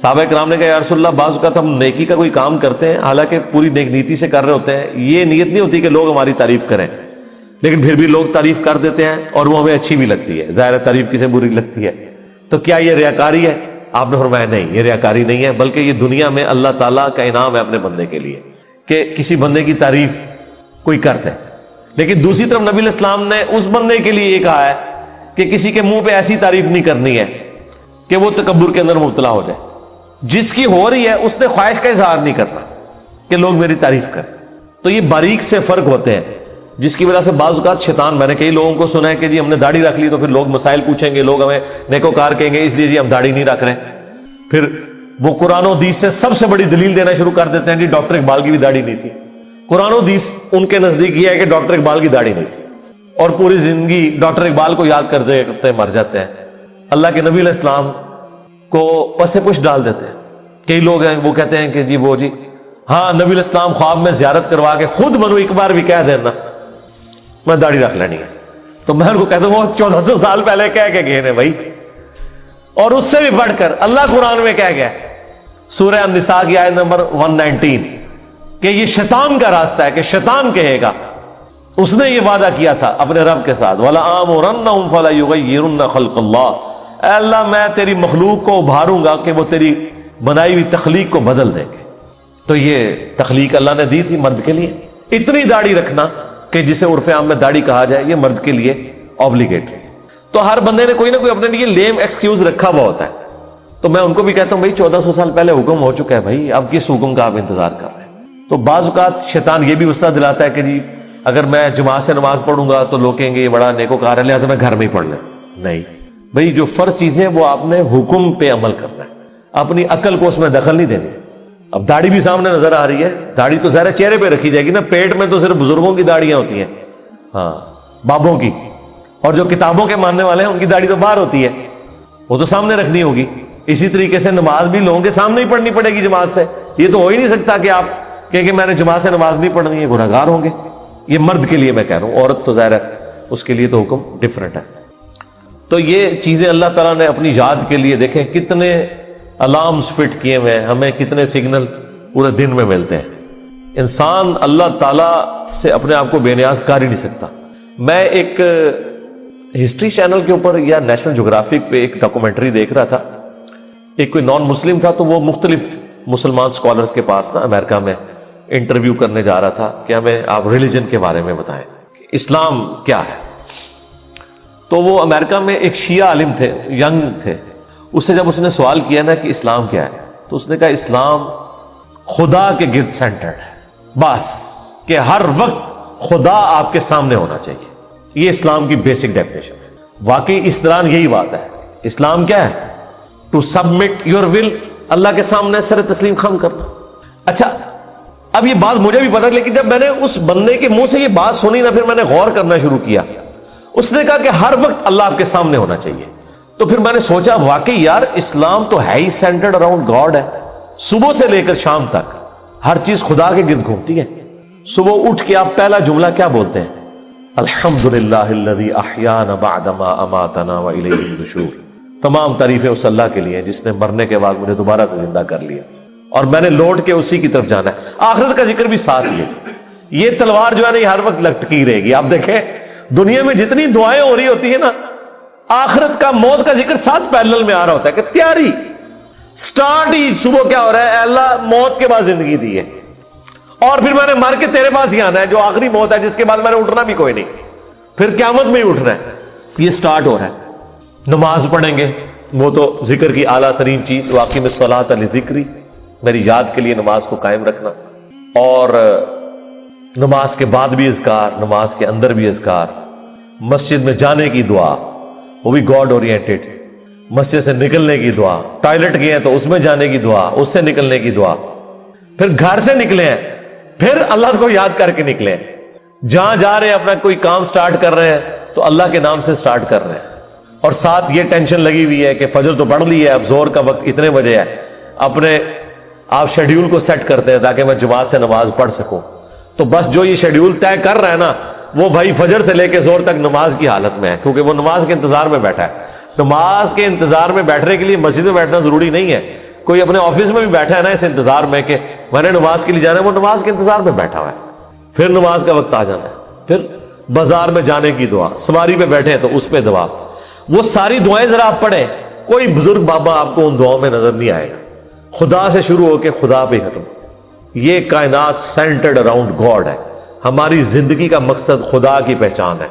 صحابہ کرام نے کہا یا رسول اللہ بعض اوقات ہم نیکی کا کوئی کام کرتے ہیں حالانکہ پوری نیک نیتی سے کر رہے ہوتے ہیں، یہ نیت نہیں ہوتی کہ لوگ ہماری تعریف کریں، لیکن پھر بھی لوگ تعریف کر دیتے ہیں اور وہ ہمیں اچھی بھی لگتی ہے، ظاہر تعریف کسے بری لگتی ہے، تو کیا یہ ریاکاری ہے؟ آپ نے فرمایا نہیں، یہ ریاکاری نہیں ہے، بلکہ یہ دنیا میں اللہ تعالیٰ کا انعام ہے اپنے بندے کے لیے کہ کسی بندے کی تعریف کوئی کرتے ہیں۔ لیکن دوسری طرف نبی علیہ السلام نے اس بندے کے لیے یہ کہا ہے کہ کسی کے منہ پہ ایسی تعریف نہیں کرنی ہے کہ وہ تکبر کے اندر مبتلا ہو جائے، جس کی ہو رہی ہے اس نے خواہش کا اظہار نہیں کرنا کہ لوگ میری تعریف کریں۔ تو یہ باریک سے فرق ہوتے ہیں جس کی وجہ سے بعض اوقات شیطان، میں نے کئی لوگوں کو سنا ہے کہ جی ہم نے داڑھی رکھ لی تو پھر لوگ مسائل پوچھیں گے، لوگ ہمیں نیکوکار کہیں گے، اس لیے جی ہم داڑھی نہیں رکھ رہے، پھر وہ قرآن و حدیث سے سب سے بڑی دلیل دینا شروع کر دیتے ہیں کہ ڈاکٹر اقبال کی بھی داڑھی نہیں تھی۔ قرآن و حدیث ان کے نزدیک یہ ہے کہ ڈاکٹر اقبال کی داڑھی نہیں تھی، اور پوری زندگی ڈاکٹر اقبال کو یاد کرتے کرتے مر جاتے ہیں، اللہ کے نبی علیہ السلام کو پس پش ڈال دیتے ہیں۔ کئی لوگ ہیں وہ کہتے ہیں کہ جی وہ جی ہاں نبی علیہ السلام خواب میں زیارت کروا کے خود منو ایک بار بھی کہہ دینا میں داڑھی رکھ لینی ہے، تو میں ان کو کہتا ہوں وہ 1400 سال پہلے کہہ کے گئے ہیں بھائی، اور اس سے بھی بڑھ کر اللہ قرآن میں کہہ گیا سورہ النساء کی آیت نمبر 119 کہ یہ شیطان کا راستہ ہے، کہ شیطان کہے گا، اس نے یہ وعدہ کیا تھا اپنے رب کے ساتھ وَلَآمُرَنَّهُمْ فَلَيُغَيِّرُنَّ خَلْقَ اللَّهِ، اے اللہ میں تیری مخلوق کو ابھاروں گا کہ وہ تیری بنائی ہوئی تخلیق کو بدل دیں گے۔ تو یہ تخلیق اللہ نے دی تھی مرد کے لیے، اتنی داڑھی رکھنا کہ جسے عرف عام میں داڑھی کہا جائے یہ مرد کے لیے آبلیگیٹری۔ تو ہر بندے نے کوئی نہ کوئی اپنے لیے لیم ایکسکیوز رکھا ہوا ہوتا ہے، تو میں ان کو بھی کہتا ہوں بھائی 1400 سال پہلے حکم ہو چکا ہے بھائی، اب کس حکم کا آپ انتظار کر رہے ہیں؟ تو بعض اوقات شیطان یہ بھی وسوسہ دلاتا ہے کہ جی اگر میں جماعت سے نماز پڑھوں گا تو لوگ کہیں گے یہ بڑا نیکوکار ہے لہٰذا میں گھر میں ہی پڑھ لیں۔ نہیں بھائی، جو فرض چیزیں وہ آپ نے حکم پہ عمل کرنا ہے، اپنی عقل کو اس میں دخل نہیں دینی۔ اب داڑھی بھی سامنے نظر آ رہی ہے، داڑھی تو ظاہر چہرے پہ رکھی جائے گی نا، پیٹ میں تو صرف بزرگوں کی داڑیاں ہوتی ہیں، ہاں بابوں کی، اور جو کتابوں کے ماننے والے ہیں ان کی داڑھی تو باہر ہوتی ہے، وہ تو سامنے رکھنی ہوگی۔ اسی طریقے سے نماز بھی لوگوں کے سامنے ہی پڑھنی پڑے گی جماعت سے، یہ تو ہو ہی نہیں سکتا کہ آپ کہ میں نے جماعت سے نماز نہیں پڑھنی ہے، گنہگار ہوں گے۔ یہ مرد کے لیے میں کہہ رہا ہوں، عورت تو ظاہر ہے اس کے لیے تو حکم ڈفرینٹ ہے۔ تو یہ چیزیں اللہ تعالیٰ نے اپنی یاد کے لیے دیکھیں کتنے الارمز فٹ کیے ہوئے ہیں، ہمیں کتنے سگنل پورے دن میں ملتے ہیں۔ انسان اللہ تعالیٰ سے اپنے آپ کو بے نیاز کر ہی نہیں سکتا۔ میں ایک ہسٹری چینل کے اوپر یا نیشنل جغرافک پہ ایک ڈاکومنٹری دیکھ رہا تھا، ایک کوئی نان مسلم تھا تو وہ مختلف مسلمان اسکالرس کے پاس نا امریکہ میں انٹرویو کرنے جا رہا تھا کہ ہمیں آپ ریلیجن کے بارے میں بتائیں، اسلام کیا ہے۔ تو وہ امریکہ میں ایک شیعہ عالم تھے، ینگ تھے، اس سے جب اس نے سوال کیا نا کہ اسلام کیا ہے تو اس نے کہا اسلام خدا کے گرد سینٹرڈ ہے، بس کہ ہر وقت خدا آپ کے سامنے ہونا چاہیے. یہ اسلام کی بیسک ڈیفینیشن ہے. واقعی اس طرح یہی بات ہے. اسلام کیا ہے؟ ٹو سبمٹ یور ول، اللہ کے سامنے سر تسلیم خم کرنا. اچھا اب یہ بات مجھے بھی پتا، لیکن جب میں نے اس بندے کے منہ سے یہ بات سنی نا، پھر میں نے غور کرنا شروع کیا. اس نے کہا کہ ہر وقت اللہ آپ کے سامنے ہونا چاہیے. تو پھر میں نے سوچا واقعی یار اسلام تو ہے ہی سینٹرڈ اراؤنڈ گاڈ ہے. صبح سے لے کر شام تک ہر چیز خدا کے گرد گھومتی ہے. صبح اٹھ کے آپ پہلا جملہ کیا بولتے ہیں؟ الحمدللہ الذی احیانا بعد ما اماتنا والیہ النشور. تمام تعریفیں اس اللہ کے لیے جس نے مرنے کے بعد مجھے دوبارہ سے زندہ کر لیا اور میں نے لوٹ کے اسی کی طرف جانا ہے. آخرت کا ذکر بھی ساتھ ہی ہے. یہ تلوار جو ہے نا یہ ہر وقت لٹکی رہے گی. آپ دیکھیں دنیا میں جتنی دعائیں ہو رہی ہوتی ہیں نا، آخرت کا موت کا ذکر ساتھ پیرلل میں آ رہا ہوتا ہے کہ تیاری سٹارٹ ہی صبح کیا ہو رہا ہے، اے اللہ موت کے بعد زندگی دی ہے اور پھر میں نے مر کے تیرے پاس ہی آنا ہے جو آخری موت ہے جس کے بعد میں نے اٹھنا بھی کوئی نہیں، پھر قیامت میں ہی اٹھنا ہے. یہ سٹارٹ ہو رہا ہے. نماز پڑھیں گے، وہ تو ذکر کی اعلیٰ ترین چیز، واقعی میں الصلاۃ لذکری، میری یاد کے لیے نماز کو قائم رکھنا. اور نماز کے بعد بھی اذکار، نماز کے اندر بھی اذکار، مسجد میں جانے کی دعا وہ بھی گاڈ اورینٹڈ، مسجد سے نکلنے کی دعا، ٹوائلٹ گئے ہیں تو اس میں جانے کی دعا، اس سے نکلنے کی دعا، پھر گھر سے نکلے ہیں پھر اللہ کو یاد کر کے نکلے ہیں. جہاں جا رہے ہیں اپنا کوئی کام سٹارٹ کر رہے ہیں تو اللہ کے نام سے سٹارٹ کر رہے ہیں. اور ساتھ یہ ٹینشن لگی ہوئی ہے کہ فجر تو پڑھ لی ہے، اب زور کا وقت اتنے بجے ہے، اپنے آپ شیڈیول کو سیٹ کرتے ہیں تاکہ میں جماعت سے نماز پڑھ سکوں. تو بس جو یہ شیڈیول طے کر رہا ہے نا وہ بھائی فجر سے لے کے زور تک نماز کی حالت میں ہے، کیونکہ وہ نماز کے انتظار میں بیٹھا ہے. نماز کے انتظار میں بیٹھنے کے لیے مسجد میں بیٹھنا ضروری نہیں ہے. کوئی اپنے آفس میں بھی بیٹھا ہے نا اس انتظار میں کہ میں نے نماز کے لیے جانا ہے، وہ نماز کے انتظار میں بیٹھا ہوا ہے. پھر نماز کا وقت آ جانا ہے، پھر بازار میں جانے کی دعا، سواری پہ بیٹھے تو اس پہ دعا. وہ ساری دعائیں ذرا آپ پڑھیں، کوئی بزرگ بابا آپ کو ان دعاؤں میں نظر نہیں آئے گا. خدا سے شروع ہو کے خدا پہ ختم. یہ کائنات سینٹرڈ اراؤنڈ گاڈ ہے. ہماری زندگی کا مقصد خدا کی پہچان ہے.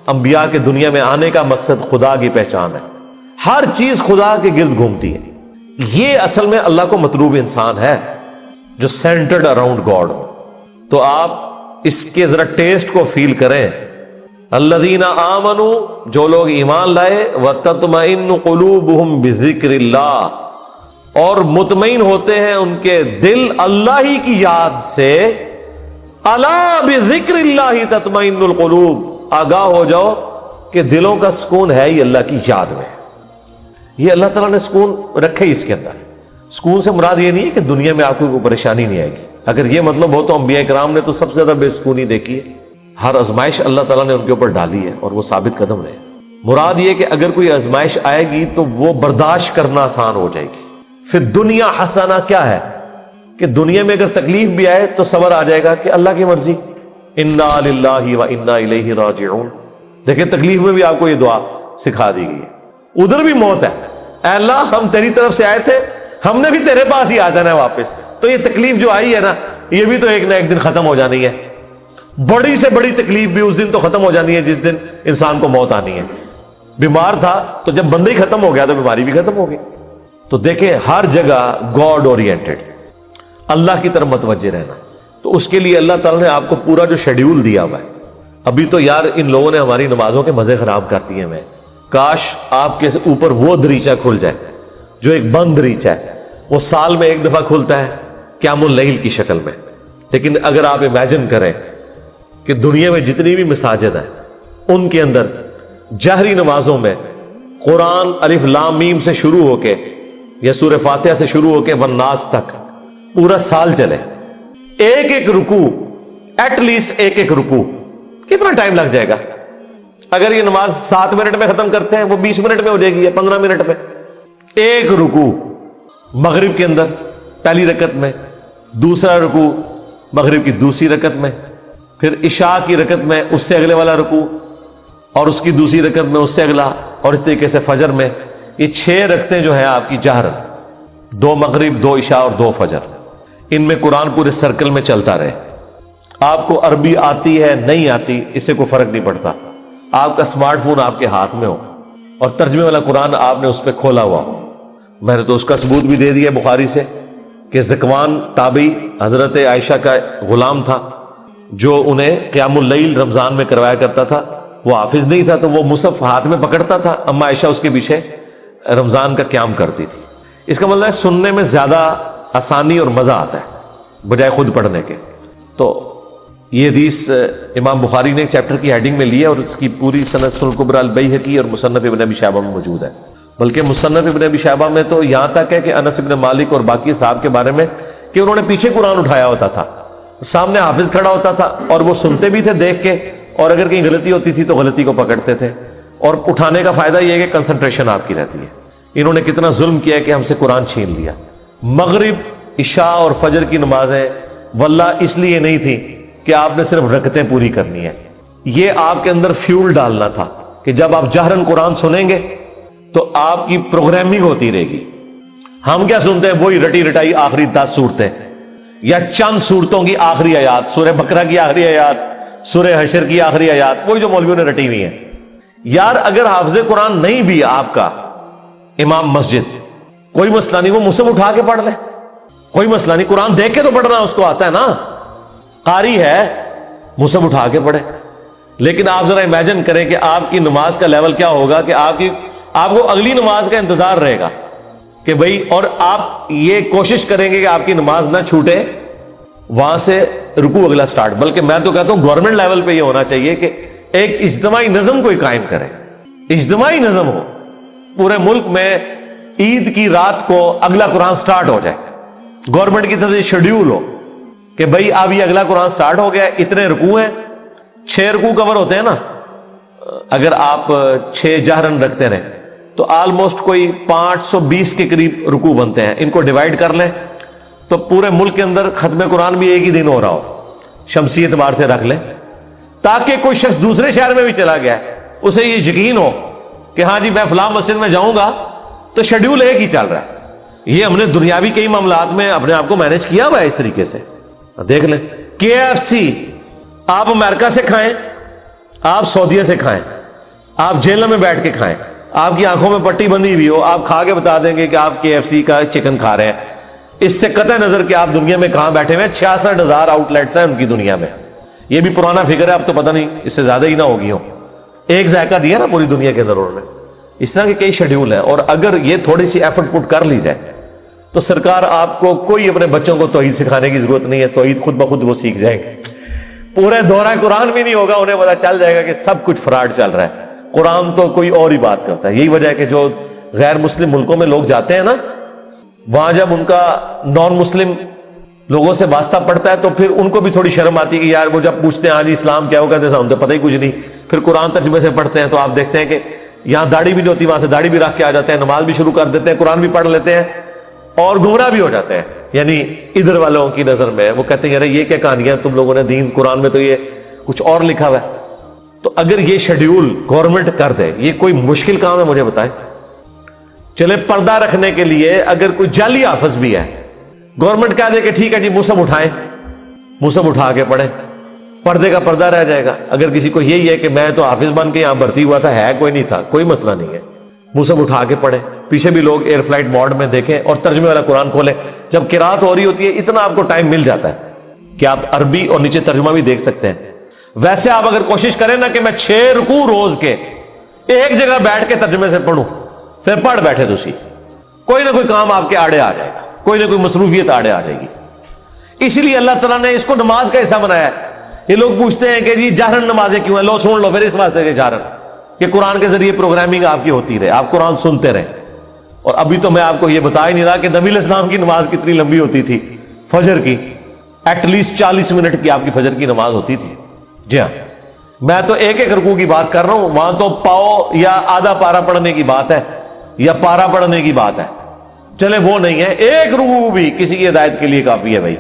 انبیاء کے دنیا میں آنے کا مقصد خدا کی پہچان ہے. ہر چیز خدا کے گرد گھومتی ہے. یہ اصل میں اللہ کو مطلوب انسان ہے جو سینٹرڈ اراؤنڈ گاڈ ہو. تو آپ اس کے ذرا ٹیسٹ کو فیل کریں. الذین آمنوا، جو لوگ ایمان لائے، وتطمئن قلوبہم بذکر اللہ، اور مطمئن ہوتے ہیں ان کے دل اللہ ہی کی یاد سے. الا بذکر اللہ تطمئن القلوب، آگاہ ہو جاؤ کہ دلوں کا سکون ہے ہی اللہ کی یاد میں. یہ اللہ تعالیٰ نے سکون رکھے اس کے اندر. سکون سے مراد یہ نہیں ہے کہ دنیا میں آپ کو کوئی پریشانی نہیں آئے گی. اگر یہ مطلب ہو تو انبیاء کرام نے تو سب سے زیادہ بے سکونی دیکھی ہے. ہر آزمائش اللہ تعالیٰ نے ان کے اوپر ڈالی ہے اور وہ ثابت قدم رہے. مراد یہ کہ اگر کوئی آزمائش آئے گی تو وہ برداشت کرنا آسان ہو جائے گی. پھر دنیا حسنہ کیا ہے کہ دنیا میں اگر تکلیف بھی آئے تو صبر آ جائے گا کہ اللہ کی مرضی، انا للہ و انا الیہ راجعون. دیکھیں تکلیف میں بھی آپ کو یہ دعا سکھا دی گئی ہے. ادھر بھی موت ہے، اے اللہ ہم تیری طرف سے آئے تھے، ہم نے بھی تیرے پاس ہی آ جانا ہے واپس. تو یہ تکلیف جو آئی ہے نا یہ بھی تو ایک نہ ایک دن ختم ہو جانی ہے. بڑی سے بڑی تکلیف بھی اس دن تو ختم ہو جانی ہے جس دن انسان کو موت آنی ہے. بیمار تھا تو جب بندہ ہی ختم ہو گیا تو بیماری بھی ختم ہو گئی. تو دیکھیں ہر جگہ گاڈ اورینٹڈ، اللہ کی طرف متوجہ رہنا. تو اس کے لیے اللہ تعالیٰ نے آپ کو پورا جو شیڈیول دیا ہوا ہے. ابھی تو یار ان لوگوں نے ہماری نمازوں کے مزے خراب کر دیے ہیں. کاش آپ کے اوپر وہ دریچہ کھل جائے جو ایک بند دریچہ ہے، وہ سال میں ایک دفعہ کھلتا ہے قیام اللیل کی شکل میں. لیکن اگر آپ امیجن کریں کہ دنیا میں جتنی بھی مساجد ہیں ان کے اندر جہری نمازوں میں قرآن الف لام میم سے شروع ہو کے یا سورہ فاتحہ سے شروع ہو کے والناس تک پورا سال چلے، ایک ایک رکوع، ایٹ لیسٹ ایک ایک رکوع، کتنا ٹائم لگ جائے گا؟ اگر یہ نماز 7 منٹ میں ختم کرتے ہیں وہ 20 منٹ میں ہو جائے گی یا 15 منٹ میں. ایک رکوع مغرب کے اندر پہلی رکعت میں، دوسرا رکوع مغرب کی دوسری رکعت میں، پھر عشاء کی رکعت میں اس سے اگلے والا رکوع، اور اس کی دوسری رکعت میں اس سے اگلا، اور اس طریقے سے فجر میں. یہ 6 رکعتیں جو ہیں آپ کی جہر، 2 مغرب 2 عشاء اور 2 فجر. ان میں قرآن پورے سرکل میں چلتا رہے. آپ کو عربی آتی ہے نہیں آتی اس سے کوئی فرق نہیں پڑتا. آپ کا اسمارٹ فون آپ کے ہاتھ میں ہو اور ترجمے والا قرآن آپ نے اس پہ کھولا ہوا ہو. میں نے تو اس کا ثبوت بھی دے دیا بخاری سے کہ ذکوان تابعی حضرت عائشہ کا غلام تھا. جو انہیں قیام اللیل رمضان میں کروایا کرتا تھا، وہ حافظ نہیں تھا تو وہ مصحف ہاتھ میں پکڑتا تھا، اما عائشہ اس کے پیچھے رمضان کا قیام کرتی تھی۔ اس کا مطلب ہے سننے میں زیادہ آسانی اور مزہ آتا ہے بجائے خود پڑھنے کے۔ تو یہ حدیث امام بخاری نے ایک چیپٹر کی ہیڈنگ میں لی ہے اور اس کی پوری سند سنن الکبریٰ البیہقی اور مصنف ابن ابی شیبہ میں موجود ہے۔ بلکہ مصنف ابن ابی شیبہ میں تو یہاں تک ہے کہ انس ابن مالک اور باقی صاحب کے بارے میں کہ انہوں نے پیچھے قرآن اٹھایا ہوتا تھا، سامنے حافظ کھڑا ہوتا تھا اور وہ سنتے بھی تھے دیکھ کے، اور اگر کہیں غلطی ہوتی تھی تو غلطی کو پکڑتے تھے، اور اٹھانے کا فائدہ یہ ہے کہ کنسنٹریشن آپ کی رہتی ہے۔ انہوں نے کتنا ظلم کیا کہ ہم سے قرآن چھین لیا۔ مغرب، عشاء اور فجر کی نمازیں واللہ اس لیے نہیں تھی کہ آپ نے صرف رکعتیں پوری کرنی ہے، یہ آپ کے اندر فیول ڈالنا تھا کہ جب آپ جہرن قرآن سنیں گے تو آپ کی پروگرامنگ ہوتی رہے گی۔ ہم کیا سنتے ہیں؟ وہی رٹی رٹائی آخری 10 صورتیں یا چند صورتوں کی آخری آیات، سورہ بقرہ کی آخری آیات، سورہ حشر کی آخری آیات، وہی جو مولویوں نے رٹی ہوئی ہیں۔ یار اگر حافظ قرآن نہیں بھی آپ کا امام مسجد، کوئی مسئلہ نہیں، وہ مصحف اٹھا کے پڑھ لے، کوئی مسئلہ نہیں، قرآن دیکھ کے تو پڑھنا اس کو آتا ہے نا، قاری ہے، مصحف اٹھا کے پڑھے۔ لیکن آپ ذرا امیجن کریں کہ آپ کی نماز کا لیول کیا ہوگا کہ آپ کو اگلی نماز کا انتظار رہے گا کہ بھئی، اور آپ یہ کوشش کریں گے کہ آپ کی نماز نہ چھوٹے، وہاں سے رکوع اگلا سٹارٹ۔ بلکہ میں تو کہتا ہوں گورنمنٹ لیول پہ یہ ہونا چاہیے کہ ایک اجتماعی نظم کوئی قائم کرے، اجتماعی نظم ہو پورے ملک میں، عید کی رات کو اگلا قرآن سٹارٹ ہو جائے، گورنمنٹ کی طرف سے شیڈیول ہو کہ بھئی اب یہ اگلا قرآن سٹارٹ ہو گیا، اتنے رکوع ہیں، 6 رکوع کور ہوتے ہیں نا، اگر آپ 6 جہرن رکھتے رہیں تو آلموسٹ کوئی 520 کے قریب رکوع بنتے ہیں۔ ان کو ڈیوائڈ کر لیں تو پورے ملک کے اندر ختم قرآن بھی ایک ہی دن ہو رہا ہو، شمسی اعتبار سے رکھ لیں، تاکہ کوئی شخص دوسرے شہر میں بھی چلا گیا ہے اسے یہ یقین ہو کہ ہاں جی میں فلاں مسجد میں جاؤں گا تو شیڈیول ایک ہی چل رہا ہے۔ یہ ہم نے دنیاوی کئی معاملات میں اپنے آپ کو مینج کیا ہوا ہے اس طریقے سے۔ دیکھ لیں KFC آپ امریکہ سے کھائیں، آپ سعودیہ سے کھائیں، آپ جیلوں میں بیٹھ کے کھائیں، آپ کی آنکھوں میں پٹی بندھی ہوئی ہو، آپ کھا کے بتا دیں گے کہ آپ KFC کا چکن کھا رہے ہیں، اس سے قطع نظر کہ آپ دنیا میں کہاں بیٹھے ہوئے ہیں۔ 66,000 آؤٹ لیٹس ہیں ان کی دنیا میں، یہ بھی پرانا فگر ہے، اب تو پتہ نہیں اس سے زیادہ ہی نہ ہوگی ہو، ایک ذائقہ دیا نا پوری دنیا کے اندر انہوں نے۔ اس طرح کے کئی شیڈیول ہیں، اور اگر یہ تھوڑی سی ایفرٹ پٹ کر لی جائے تو سرکار آپ کو کوئی اپنے بچوں کو توحید سکھانے کی ضرورت نہیں ہے، توحید خود بخود وہ سیکھ جائیں گے، پورے دورہ قرآن بھی نہیں ہوگا، انہیں پتا چل جائے گا کہ سب کچھ فراڈ چل رہا ہے، قرآن تو کوئی اور ہی بات کرتا ہے۔ یہی وجہ ہے کہ جو غیر مسلم ملکوں میں لوگ جاتے ہیں نا، وہاں جب ان کا نان مسلم لوگوں سے واسطہ پڑتا ہے تو پھر ان کو بھی تھوڑی شرم آتی ہے کہ یار وہ جب پوچھتے ہیں ہاں جی اسلام کیا ہوگا، جیسا ان کو پتہ ہی کچھ نہیں، پھر قرآن ترجمے سے پڑھتے ہیں تو آپ دیکھتے ہیں کہ یہاں داڑھی بھی نہیں ہوتی، وہاں سے داڑھی بھی رکھ کے آ جاتے ہیں، نماز بھی شروع کر دیتے ہیں، قرآن بھی پڑھ لیتے ہیں اور گمراہ بھی ہو جاتے ہیں۔ یعنی ادھر والوں کی نظر میں وہ کہتے ہیں یار یہ کیا کہانیاں تم لوگوں نے دین، قرآن میں تو یہ کچھ اور لکھا ہوا ہے۔ تو اگر یہ شیڈیول گورنمنٹ کر دے، یہ کوئی مشکل کام ہے مجھے بتائیں؟ چلے پردہ رکھنے کے لیے اگر کوئی جعلی حافظ بھی ہے، گورنمنٹ کہہ دے کہ ٹھیک ہے جی مصحف اٹھائیں، مصحف اٹھا کے پڑھیں، پردے کا پردہ رہ جائے گا۔ اگر کسی کو یہی ہے کہ میں تو حافظ بن کے یہاں بھرتی ہوا تھا، ہے کوئی نہیں تھا، کوئی مسئلہ نہیں ہے، مصحف اٹھا کے پڑھیں، پیچھے بھی لوگ ایئر فلائٹ موڈ میں دیکھیں اور ترجمے والا قرآن کھولیں، جب قرات ہو رہی ہوتی ہے اتنا آپ کو ٹائم مل جاتا ہے کہ آپ عربی اور نیچے ترجمہ بھی دیکھ سکتے ہیں۔ ویسے آپ اگر کوشش کریں نا کہ میں 6 رکوع روز کے ایک جگہ بیٹھ کے ترجمے سے پڑھوں، پھر پڑھ بیٹھے تو کوئی نہ کوئی کام آپ کے آڑے آ جائے گا، کوئی نہ کوئی مصروفیت آڑے آ جائے گی۔ اسی لیے اللہ تعالیٰ نے اس کو نماز کا حصہ بنایا ہے۔ یہ لوگ پوچھتے ہیں کہ جی جہرن نمازیں کیوں ہیں، لو سن لو پھر اس واسطے کے جہرن کہ قرآن کے ذریعے پروگرامنگ آپ کی ہوتی رہے، آپ قرآن سنتے رہیں۔ اور ابھی تو میں آپ کو یہ بتا ہی نہیں رہا کہ نبی علیہ السلام کی نماز کتنی لمبی ہوتی تھی، فجر کی ایٹ لیسٹ 40 منٹ کی آپ کی فجر کی نماز ہوتی تھی۔ جی ہاں، میں تو ایک ایک رکوع کی بات کر رہا ہوں، وہاں تو پاؤ یا آدھا پارا پڑھنے کی بات ہے یا پارا پڑھنے کی بات ہے، چلے وہ نہیں ہے، ایک رکوع بھی کسی کی ہدایت کے لیے کافی ہے بھائی۔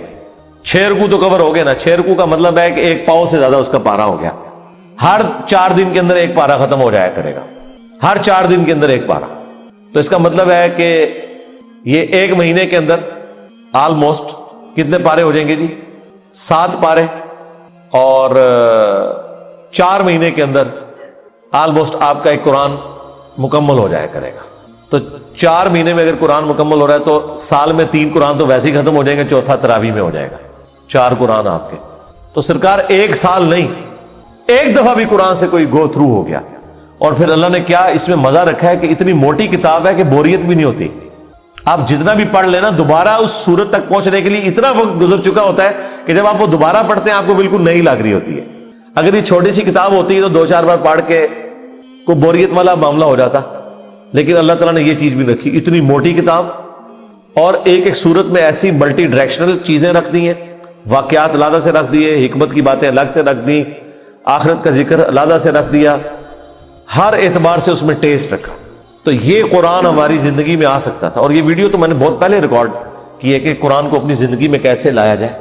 6 رکوع تو کور ہو گئے نا، 6 رکوع کا مطلب ہے کہ ایک پاؤ سے زیادہ اس کا پارا ہو گیا، ہر 4 دن کے اندر ایک پارا ختم ہو جایا کرے گا، ہر 4 دن کے اندر ایک پارا، تو اس کا مطلب ہے کہ یہ ایک مہینے کے اندر آلموسٹ کتنے پارے ہو جائیں گے جی؟ 7 پارے، اور 4 مہینے کے اندر آلموسٹ آپ کا ایک قرآن مکمل ہو جایا کرے گا۔ تو 4 مہینے میں اگر قرآن مکمل ہو رہا ہے تو سال میں 3 قرآن تو ویسے ہی ختم ہو جائیں گے، چوتھا تراویح میں ہو جائے گا، 4 قرآن آپ کے۔ تو سرکار ایک سال نہیں، ایک دفعہ بھی قرآن سے کوئی گو تھرو ہو گیا، اور پھر اللہ نے کیا اس میں مزہ رکھا ہے کہ اتنی موٹی کتاب ہے کہ بوریت بھی نہیں ہوتی. آپ جتنا بھی پڑھ لینا دوبارہ اس صورت تک پہنچنے کے لیے اتنا وقت گزر چکا ہوتا ہے کہ جب آپ وہ دوبارہ پڑھتے ہیں آپ کو بالکل نئی لگ رہی ہوتی ہے. اگر یہ چھوٹی سی کتاب ہوتی ہے تو 2-4 بار پڑھ کے کوئی بوریت والا معاملہ ہو جاتا، لیکن اللہ تعالیٰ نے یہ چیز بھی رکھی، اتنی موٹی کتاب، اور ایک ایک صورت میں ایسی ملٹی ڈائریکشنل چیزیں رکھ دی ہیں، واقعات علیحدہ سے رکھ دیے، حکمت کی باتیں الگ سے رکھ دی، آخرت کا ذکر علیحدہ سے رکھ دیا، ہر اعتبار سے اس میں ٹیسٹ رکھا. تو یہ قرآن ہماری زندگی میں آ سکتا تھا، اور یہ ویڈیو تو میں نے بہت پہلے ریکارڈ کی ہے کہ قرآن کو اپنی زندگی میں کیسے لایا جائے.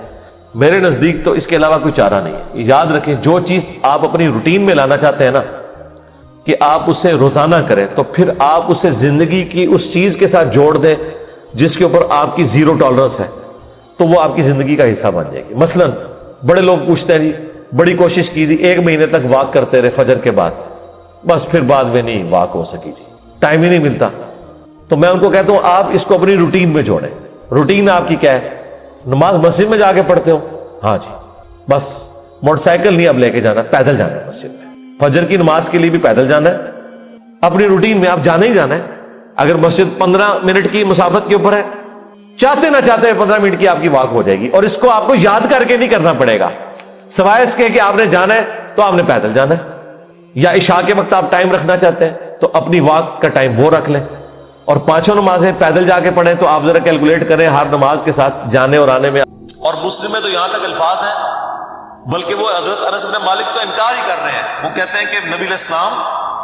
میرے نزدیک تو اس کے علاوہ کوئی چارہ نہیں ہے. یاد رکھیں جو چیز آپ اپنی روٹین میں لانا چاہتے ہیں نا کہ آپ اسے روزانہ کریں، تو پھر آپ اسے زندگی کی اس چیز کے ساتھ جوڑ دیں جس کے اوپر آپ کی زیرو ٹالرنس ہے، تو وہ آپ کی زندگی کا حصہ بن جائے گی. مثلا بڑے لوگ پوچھتے ہیں جی بڑی کوشش کی تھی 1 مہینے تک واک کرتے رہے فجر کے بعد، بس پھر بعد میں نہیں واک ہو سکی جی، ٹائم ہی نہیں ملتا. تو میں ان کو کہتا ہوں آپ اس کو اپنی روٹین میں جوڑیں. روٹین آپ کی کیا ہے؟ نماز مسجد میں جا کے پڑھتے ہو؟ ہاں جی، بس موٹر سائیکل نہیں اب لے کے جانا، پیدل جانا ہے مسجد میں. فجر کی نماز کے لیے بھی پیدل جانا ہے. اپنی روٹین میں آپ جانا ہی جانا ہے. اگر مسجد 15 منٹ کی مسافت کے اوپر ہے، چاہتے نہ چاہتے 15 منٹ کی آپ کی واک ہو جائے گی. اور اس کو آپ کو یاد کر کے نہیں کرنا پڑے گا، سوائے اس کے کہ آپ نے جانا ہے تو آپ نے پیدل جانا ہے. یا عشاء کے وقت آپ ٹائم رکھنا چاہتے ہیں تو اپنی واک کا ٹائم وہ رکھ لیں، اور 5 نمازیں پیدل جا کے پڑھیں. تو آپ ذرا کیلکولیٹ کریں ہر نماز کے ساتھ جانے اور آنے میں. اور مسلم میں تو یہاں تک الفاظ ہیں، بلکہ وہ حضرت انس بن مالک تو انکار ہی کر رہے ہیں. وہ کہتے ہیں کہ نبی علیہ السلام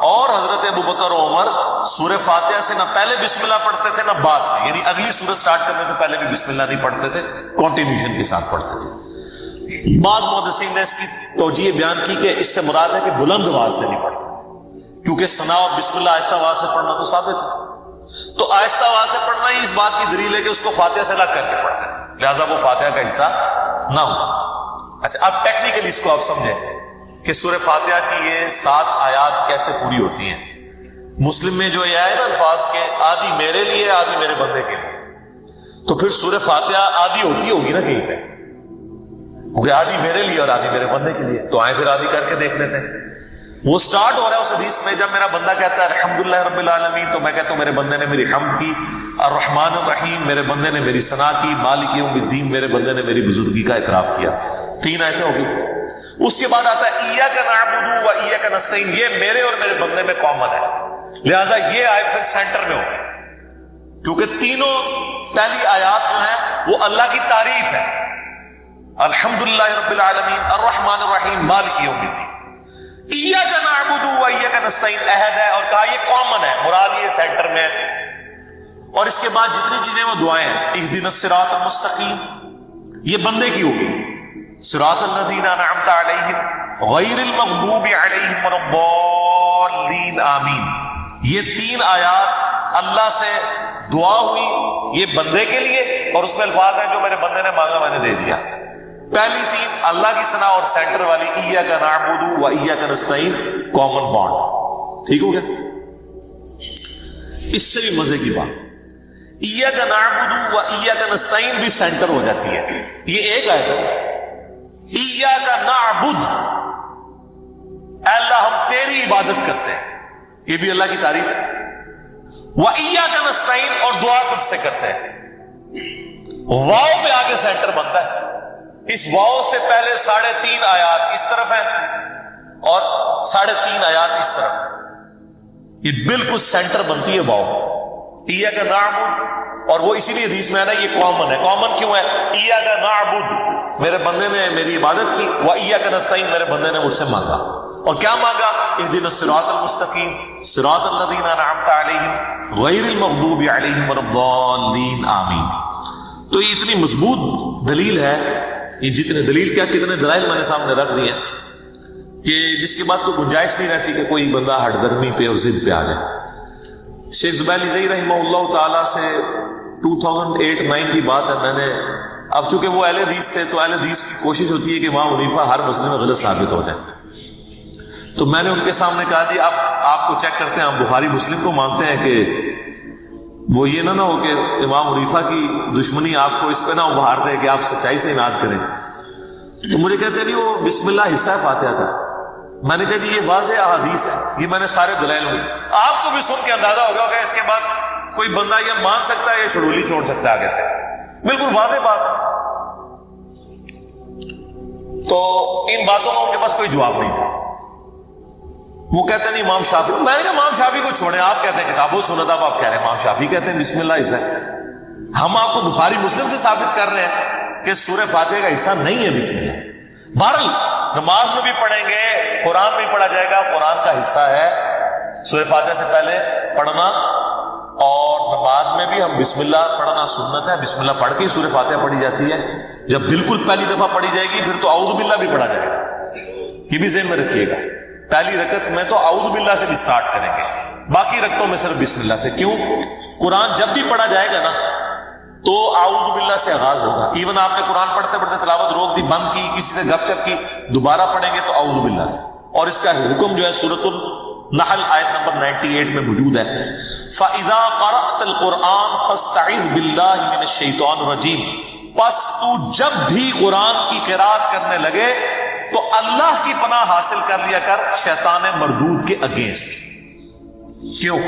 اور حضرت ابوبکر و عمر سورہ فاتحہ سے نہ پہلے بسم اللہ پڑھتے تھے نہ بعد میں، یعنی اگلی سورت سٹارٹ کرنے سے پہلے بھی بسم اللہ نہیں پڑھتے تھے، کنٹینیوشن کے ساتھ پڑھتے تھے. بعض محدثین نے اس کی توجیہ بیان کی کہ اس سے مراد ہے کہ بلند آواز سے نہیں پڑھتے، کیونکہ ثنا اور بسم اللہ آہستہ آواز سے پڑھنا تو ثابت ہے. تو آہستہ آواز سے پڑھنا ہی اس بات کی دلیل ہے کہ اس کو فاتحہ سے الگ کر کے پڑھنا ہے، لہذا وہ فاتحہ کا حصہ نہ ہو. اچھا اب ٹیکنیکلی اس کو آپ سمجھیں کہ سورہ فاتحہ کی یہ 7 آیات کیسے پوری ہوتی ہیں. مسلم میں جو یہ آئے نا الفاظ کے آدھی میرے لیے آدھی میرے بندے کے لیے، تو پھر سورہ فاتحہ آدھی ہوتی ہوگی نا کہیں پہ، کیونکہ آدھی میرے لیے اور آدھی میرے بندے کے لیے. تو آئیں پھر آدھی کر کے دیکھ لیتے ہیں. وہ سٹارٹ ہو رہا ہے اس حدیث میں جب میرا بندہ کہتا ہے الحمدللہ رب العالمین، تو میں کہتا ہوں میرے بندے نے میری حمد کی. الرحمن الرحیم، میرے بندے نے میری ثنا کی. مالک یوم الدین، میرے بندے نے میری بزرگی کا اعتراف کیا. 3 ایسے ہوگی. اس کے بعد آتا ہے ایاک نعبد و ایاک نستعین، یہ میرے اور میرے بندے میں کامن ہے، لہذا یہ آیت پھر سینٹر میں ہوگی، کیونکہ تینوں پہلی آیات جو ہیں وہ اللہ کی تعریف ہے. الحمدللہ رب العالمین، الرحمن الرحیم، مالک یوم الدین. ایاک نعبد و ایاک نستعین عہد ہے، اور کہا یہ کامن ہے، مراد یہ سینٹر میں ہے. اور اس کے بعد جتنی چیزیں وہ دعائیں ہیں، اہدنا الصراط المستقیم، یہ بندے کی ہوگی. صراط الذین انعمت علیہم غیر المغضوب علیہم ولا الضالین آمین. یہ 3 آیات اللہ سے دعا ہوئی، یہ بندے کے لیے، اور اس میں الفاظ ہیں جو میرے بندے نے مانگا میں نے دے دیا. پہلی 3 اللہ کی ثنا، اور سینٹر والی ایاک نعبد و ایاک نستعین کامن بانڈ. ٹھیک ہو گیا؟ اس سے بھی مزے کی بات، ایاک نعبد و ایاک نستعین بھی سینٹر ہو جاتی ہے. یہ ایک آیت ہے، ایاک نعبد، اے اللہ ہم تیری عبادت کرتے ہیں، یہ بھی اللہ کی تعریف ہے. وَإِيَّاكَ نَسْتَعِينُ، اور دعا تجھ سے کرتے ہیں. واو پہ آگے سینٹر بنتا ہے. اس واو سے پہلے 3.5 آیات اس طرف ہیں اور 3.5 آیات اس طرف. یہ بالکل سینٹر بنتی ہے واو. ایاک نعبد، اور وہ اسی لیے حدیث میں ہے نا یہ کامن ہے. کامن کیوں ہے؟ ایاک نعبد، میرے بندے نے میری عبادت کی، وَإِيَّاكَ نَسْتَعِينُ، میرے بندے نے مجھ سے مانگا. اور کیا مانگا؟ اهدنا الصراط المستقیم صراط الذین انعمت علیہم غیر المغضوب علیہم ولا الضالین آمین. تو یہ اتنی مضبوط دلیل ہے، یہ جتنے دلیل کیا کتنے دلائل میں نے سامنے رکھ دیے کہ جس کے بعد کوئی گنجائش نہیں رہتی کہ کوئی بندہ ہٹ درمی پہ اور ضد پہ آ جائے. شیخ زبیلی زئی رحمہ اللہ تعالیٰ سے 2008-9 کی بات ہے. میں نے اب چونکہ وہ اہل حدیث تھے تو اہل حدیث کی کوشش ہوتی ہے کہ امام حنیفہ ہر مسئلے میں غلط ثابت ہو جائے. تو میں نے ان کے سامنے کہا جی اب آپ کو چیک کرتے ہیں، ہم بخاری مسلم کو مانتے ہیں کہ وہ یہ نہ ہو کہ امام حنیفہ کی دشمنی آپ کو اس پہ نہ ابھار دے کہ آپ سچائی سے اناد کریں. تو مجھے کہتے نہیں وہ بسم اللہ حصہ ہے فاتحہ کا. میں نے کہا جی یہ واضح احادیث ہے, یہ میں نے سارے دلائل ہوئی. آپ کو بھی سن کے اندازہ ہوگا کہ اس کے بعد کوئی بندہ یہ مان سکتا ہے, یہ شڈولی چھوڑ سکتا ہے آگے سے. بالکل واضح بات ہے. تو ان باتوں میں ان کے پاس کوئی جواب نہیں تھا. وہ کہتے نہیں امام شافی. میں نے کہا امام شافی کو چھوڑیں, آپ کہتے ہیں کتاب و سنت, اب آپ کہہ رہے ہیں امام شافی کہتے ہیں بسم اللہ حصہ ہے. ہم آپ کو بخاری مسلم سے ثابت کر رہے ہیں کہ سورہ فاتحہ کا حصہ نہیں ہے بسم اللہ. بہرحال نماز میں بھی پڑھیں گے, قرآن میں پڑھا جائے گا, قرآن کا حصہ ہے سورہ فاتحہ سے پہلے پڑھنا, اور نماز میں بھی ہم بسم اللہ پڑھنا سنت ہے. بسم اللہ پڑھ کے ہی سورہ فاتحہ پڑھی جاتی ہے. جب بالکل پہلی دفعہ پڑھی جائے گی پھر تو اعوذ باللہ بھی پڑھا جائے گا. یہ بھی ذہن میں رکھیے گا, پہلی رکعت میں تو اعوذ باللہ سے بھی سٹارٹ کریں گے, باقی رکعتوں میں صرف بسم اللہ سے. کیوں؟ قرآن جب بھی پڑھا جائے گا نا تو اعوذ باللہ سے آغاز ہوگا. ایون آپ نے قرآن پڑھتے پڑھتے تلاوت روک دی, بند کی, کسی سے گپ شپ کی, دوبارہ پڑھیں گے تو اعوذ باللہ سے. اور اس کا حکم جو ہے سورۃ النحل آیت نمبر 98 میں موجود ہے, فَإِذَا قَرَأْتَ الْقُرْآنَ فَاسْتَعِذْ بِاللَّهِ مِنَ الشَّيْطَانِ الرَّجِيمِ. پس تو جب بھی قرآن کی قرات کرنے لگے تو اللہ کی پناہ حاصل کر لیا کر شیطان مردود کے اگینسٹ. کیوں؟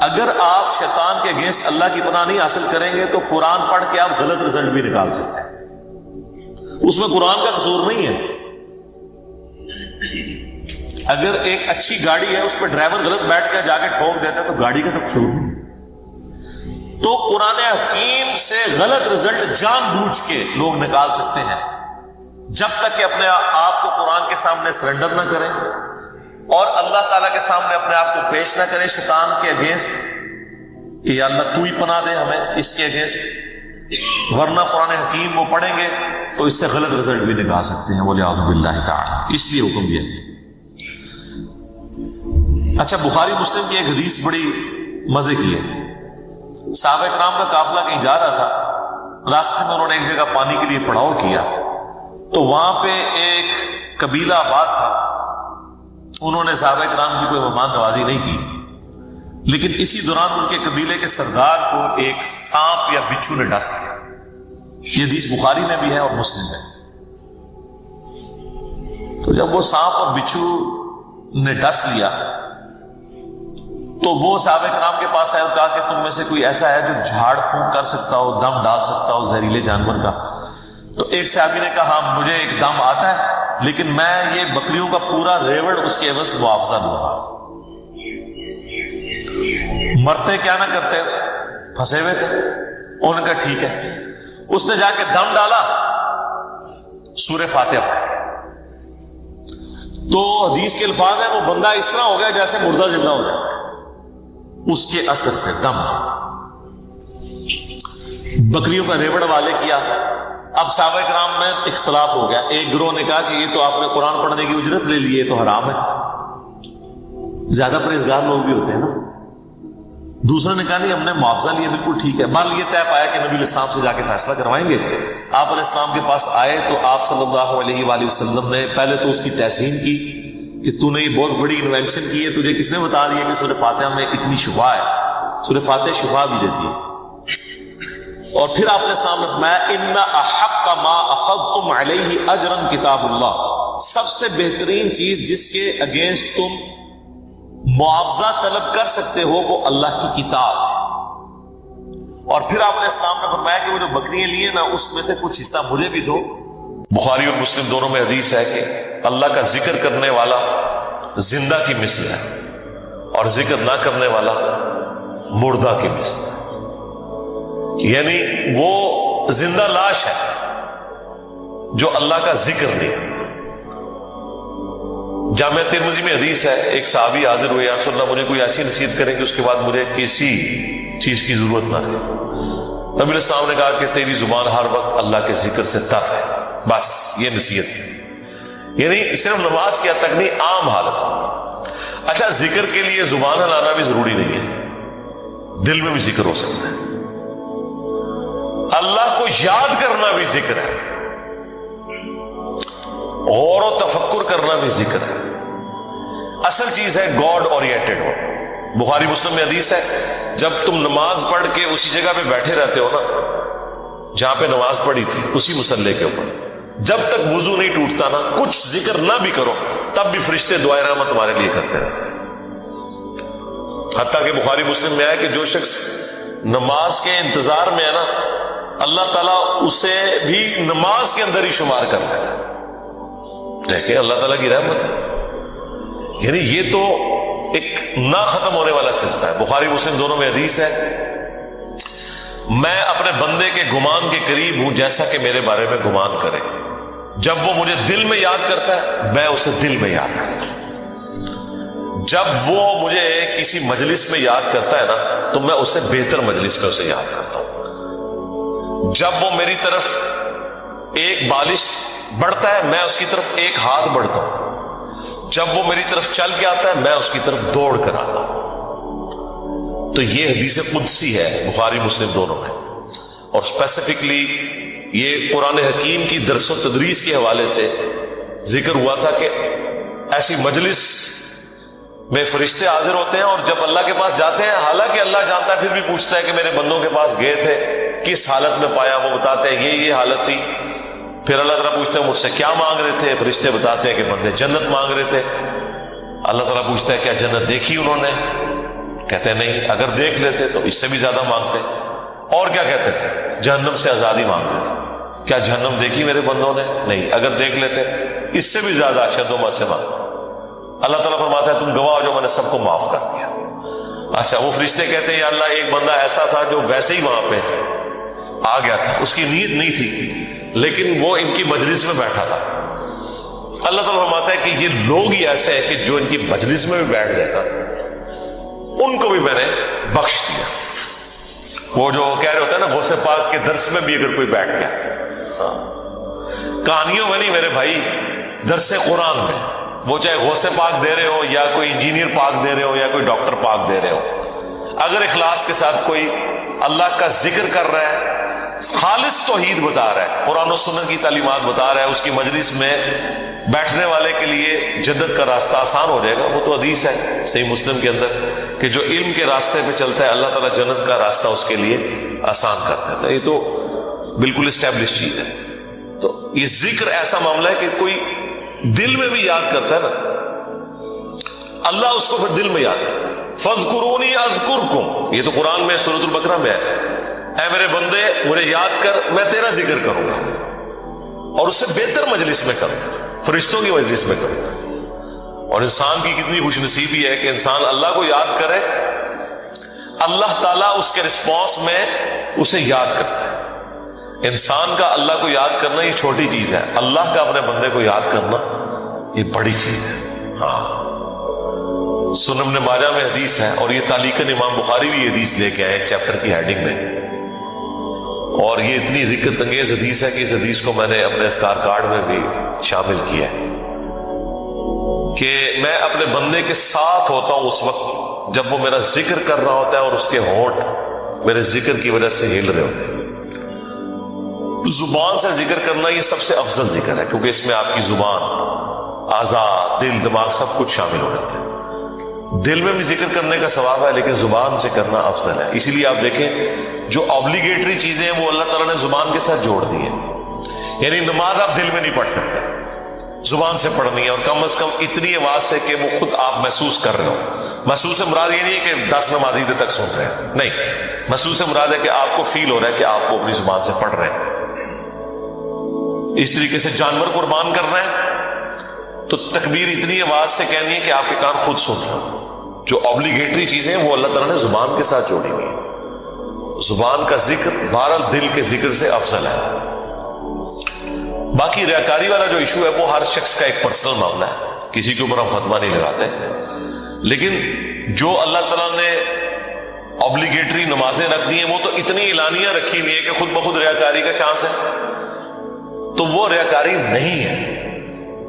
اگر آپ شیطان کے اگینسٹ اللہ کی پناہ نہیں حاصل کریں گے تو قرآن پڑھ کے آپ غلط رزلٹ بھی نکال سکتے ہیں. اس میں قرآن کا قصور نہیں ہے. اگر ایک اچھی گاڑی ہے اس پہ ڈرائیور غلط بیٹھ کے جا کے ٹھوک دیتا ہے تو گاڑی کا تو قصور نہیں. تو قرآن حکیم سے غلط رزلٹ جان بوجھ کے لوگ نکال سکتے ہیں جب تک کہ اپنے آپ کو قرآن کے سامنے سرنڈر نہ کریں اور اللہ تعالیٰ کے سامنے اپنے آپ کو پیش نہ کریں شیطان کے اگینسٹ کہ یا اللہ تو ہی پناہ دے ہمیں اس کے اگینسٹ. ورنہ قرآن حکیم وہ پڑھیں گے تو اس سے غلط رزلٹ بھی نکال سکتے ہیں. بولے اعوذ باللہ تعالی. اس لیے حکم دیا. اچھا, بخاری مسلم کی ایک حدیث بڑی مزے کی ہے. صحابہ کرام کا قافلہ کہیں جا رہا تھا, راستے میں انہوں نے ایک جگہ پانی کے لیے پڑاؤ کیا تو وہاں پہ ایک قبیلہ آباد تھا. انہوں نے صحابہ کرام کی کوئی مہمان نوازی نہیں کی, لیکن اسی دوران ان کے قبیلے کے سردار کو ایک سانپ یا بچھو نے ڈس دیا. یہ حدیث بخاری میں بھی ہے اور مسلم میں. تو جب وہ سانپ اور بچھو نے ڈس لیا تو وہ صحابہ کرام کے پاس آئے اور کہا کہ تم میں سے کوئی ایسا ہے جو جھاڑ پھونک کر سکتا ہو, دم ڈال سکتا ہو زہریلے جانور کا. تو ایک صحابی نے کہا ہاں مجھے ایک دم آتا ہے, لیکن میں یہ بکریوں کا پورا ریوڑ اس کے عوض معاوضہ دوں گا. مرتے کیا نہ کرتے, پھنسے ہوئے تھے. انہوں نے کہا ٹھیک ہے. اس نے جا کے دم ڈالا, سورہ فاتحہ پڑھی. تو حدیث کے الفاظ ہیں وہ بندہ اس طرح ہو گیا جیسے مردہ زندہ ہو جائے اس کے اثر سے. دم بکریوں کا ریوڑ والے کیا. اب صحابہ کرام میں اختلاف ہو گیا. ایک گروہ نے کہا کہ یہ تو آپ نے قرآن پڑھنے کی اجرت لے لی, یہ تو حرام ہے. زیادہ پرہیزگار لوگ بھی ہوتے ہیں نا. دوسرے نے کہا نہیں ہم نے معاوضہ لیا, بالکل ٹھیک ہے. مان لیے طے پایا کہ نبی علیہ السلام سے جا کے فیصلہ کروائیں گے. آپ علیہ السلام کے پاس آئے تو آپ صلی اللہ علیہ وآلہ وسلم نے پہلے تو اس کی تحسین کی کہ تو نے یہ بہت بڑی انوینشن کی ہے, تجھے کس نے بتا دیا کہ سورہ فاتحہ میں اتنی شفا ہے. سورہ فاتحہ شفا بھی دیتی ہے. اور پھر آپ نے سامنے فرمایا ان احق ما اخذتم علیہ اجرا کتاب اللہ. سب سے بہترین چیز جس کے اگینسٹ تم معاوضہ طلب کر سکتے ہو وہ اللہ کی کتاب ہے. اور پھر آپ نے سامنے فرمایا کہ وہ جو بکریاں لی ہیں نا اس میں سے کچھ حصہ مجھے بھی دو. بخاری اور مسلم دونوں میں حدیث ہے کہ اللہ کا ذکر کرنے والا زندہ کی مثل ہے اور ذکر نہ کرنے والا مردہ کی مثل ہے. یعنی وہ زندہ لاش ہے جو اللہ کا ذکر نہیں. جامع ترمذی میں حدیث ہے, ایک صحابی حاضر ہوئے, یا رسول اللہ مجھے کوئی ایسی نصیحت کریں کہ اس کے بعد مجھے کسی چیز کی ضرورت نہ ہے. نبی علیہ السلام نے کہا کہ تیری زبان ہر وقت اللہ کے ذکر سے تر ہے, بس یہ نصیحت ہے. یعنی صرف نماز کی حد تک نہیں, عام حالت. اچھا, ذکر کے لیے زبان ہلانا بھی ضروری نہیں ہے, دل میں بھی ذکر ہو سکتا ہے. اللہ کو یاد کرنا بھی ذکر ہے, غور و تفکر کرنا بھی ذکر ہے. اصل چیز ہے گاڈ اورینٹڈ ہو. بخاری مسلم میں حدیث ہے جب تم نماز پڑھ کے اسی جگہ پہ بیٹھے رہتے ہو نا جہاں پہ نماز پڑھی تھی, اسی مصلی کے اوپر, جب تک وضو نہیں ٹوٹتا نا، کچھ ذکر نہ بھی کرو تب بھی فرشتے دعائے رحمت تمہارے لیے کرتے ہیں. حتیٰ کہ بخاری مسلم میں آیا کہ جو شخص نماز کے انتظار میں ہے نا، اللہ تعالیٰ اسے بھی نماز کے اندر ہی شمار کر لیتا ہے. دیکھیں اللہ تعالیٰ کی رحمت ہے. یعنی یہ تو ایک نہ ختم ہونے والا سلسلہ ہے. بخاری مسلم دونوں میں حدیث ہے، میں اپنے بندے کے گمان کے قریب ہوں جیسا کہ میرے بارے میں گمان کرے. جب وہ مجھے دل میں یاد کرتا ہے میں اسے دل میں یاد کرتا ہوں. جب وہ مجھے کسی مجلس میں یاد کرتا ہے نا تو میں اسے بہتر مجلس میں اسے یاد کرتا ہوں. جب وہ میری طرف ایک بالش بڑھتا ہے میں اس کی طرف ایک ہاتھ بڑھتا ہوں. جب وہ میری طرف چل کے آتا ہے میں اس کی طرف دوڑ کر آتا ہوں. تو یہ حدیث قدسی ہے بخاری مسلم دونوں میں. اور اسپیسیفکلی یہ قرآن حکیم کی درس و تدریس کے حوالے سے ذکر ہوا تھا کہ ایسی مجلس میں فرشتے حاضر ہوتے ہیں اور جب اللہ کے پاس جاتے ہیں، حالانکہ اللہ جانتا ہے پھر بھی پوچھتا ہے کہ میرے بندوں کے پاس گئے تھے کس حالت میں پایا. وہ بتاتے ہیں یہ حالت تھی. پھر اللہ تعالیٰ پوچھتے ہیں مجھ سے کیا مانگ رہے تھے؟ فرشتے بتاتے ہیں کہ بندے جنت مانگ رہے تھے. اللہ تعالیٰ پوچھتا ہے کیا جنت دیکھی انہوں نے؟ کہتے ہیں نہیں، اگر دیکھ لیتے تو اس سے بھی زیادہ مانگتے. اور کیا کہتے تھے؟ جہنم سے آزادی مانگتے تھے. کیا جہنم دیکھی میرے بندوں نے؟ نہیں، اگر دیکھ لیتے اس سے بھی زیادہ اشد و سے مانگتے. اللہ تعالیٰ فرماتا ہے تم گواہ ہو جو میں نے سب کو معاف کر دیا. اچھا، وہ فرشتے کہتے ہیں یا اللہ ایک بندہ ایسا تھا جو ویسے ہی وہاں پہ آ گیا تھا، اس کی نیت نہیں تھی لیکن وہ ان کی مجلس میں بیٹھا تھا. اللہ تعالیٰ فرماتا ہے کہ یہ لوگ ہی ایسے ہیں کہ جو ان کی مجلس میں بھی بیٹھ جاتا ان کو بھی میں نے بخش دیا. وہ جو کہہ رہے ہوتے ہیں نا غوث پاک کے درس میں بھی اگر کوئی بیٹھ گیا، کہانیوں میں نہیں میرے بھائی، درس قرآن میں، وہ چاہے غوث پاک دے رہے ہو یا کوئی انجینئر پاک دے رہے ہو یا کوئی ڈاکٹر پاک دے رہے ہو، اگر اخلاص کے ساتھ کوئی اللہ کا ذکر کر رہا ہے، خالص توحید بتا رہا ہے، قرآن و سنت کی تعلیمات بتا رہا ہے، اس کی مجلس میں بیٹھنے والے کے لیے جنت کا راستہ آسان ہو جائے گا. وہ تو حدیث ہے صحیح مسلم کے اندر کہ جو علم کے راستے پہ چلتا ہے اللہ تعالیٰ جنت کا راستہ اس کے لیے آسان کر دیتا ہے. یہ تو بالکل اسٹیبلش چیز ہے. تو یہ ذکر ایسا معاملہ ہے کہ کوئی دل میں بھی یاد کرتا ہے نا، اللہ اس کو پھر دل میں یاد کرتا ہے. فَاذْكُرُونِي أَذْكُرْكُمْ، یہ تو قرآن میں سورۃ البقرہ میں ہے، اے میرے بندے مجھے یاد کر میں تیرا ذکر کروں گا اور اس سے بہتر مجلس میں کروں گا، فرشتوں کی مجلس میں کروں گا. اور انسان کی کتنی خوش نصیبی ہے کہ انسان اللہ کو یاد کرے، اللہ تعالیٰ اس کے رسپانس میں اسے یاد کرتا ہے. انسان کا اللہ کو یاد کرنا یہ چھوٹی چیز ہے، اللہ کا اپنے بندے کو یاد کرنا یہ بڑی چیز ہے. ہاں، سنن ابن ماجہ میں حدیث ہے اور یہ تعلیقاً امام بخاری بھی یہ حدیث لے کے آئے چیپٹر کی ہیڈنگ میں. اور یہ اتنی ذکر انگیز حدیث ہے کہ اس حدیث کو میں نے اپنے اذکار کارڈ میں بھی شامل کیا ہے کہ میں اپنے بندے کے ساتھ ہوتا ہوں اس وقت جب وہ میرا ذکر کر رہا ہوتا ہے اور اس کے ہونٹ میرے ذکر کی وجہ سے ہل رہے ہوتے ہیں. زبان سے ذکر کرنا یہ سب سے افضل ذکر ہے کیونکہ اس میں آپ کی زبان، اعضاء، دل، دماغ سب کچھ شامل ہو جاتا ہے. دل میں بھی ذکر کرنے کا ثواب ہے لیکن زبان سے کرنا افضل ہے. اسی لیے آپ دیکھیں جو آبلیگیٹری چیزیں ہیں وہ اللہ تعالیٰ نے زبان کے ساتھ جوڑ دی ہیں. یعنی نماز آپ دل میں نہیں پڑھ سکتے، زبان سے پڑھنی ہے اور کم از کم اتنی آواز سے کہ وہ خود آپ محسوس کر رہے ہو. محسوس سے مراد یہ نہیں ہے کہ 10 نمازی تک سن رہے ہیں، نہیں، محسوس سے مراد ہے کہ آپ کو فیل ہو رہا ہے کہ آپ کو اپنی زبان سے پڑھ رہے ہیں. اس طریقے سے جانور قربان کرنا ہے تو تکبیر اتنی آواز سے کہنی ہے کہ آپ کے کان خود سن رہے ہیں. جو آبلیگیٹری چیزیں وہ اللہ تعالیٰ نے زبان کے ساتھ جوڑی ہوئی ہے. زبان کا ذکر بہرحال دل کے ذکر سے افضل ہے. باقی ریاکاری والا جو ایشو ہے وہ ہر شخص کا ایک پرسنل معاملہ ہے، کسی کے اوپر ہم فتویٰ نہیں لگاتے. لیکن جو اللہ تعالیٰ نے آبلیگیٹری نمازیں رکھ دی ہیں وہ تو اتنی اعلانیہ رکھی ہوئی ہے کہ خود بخود ریاکاری کا چانس ہے، تو وہ ریاکاری نہیں ہے.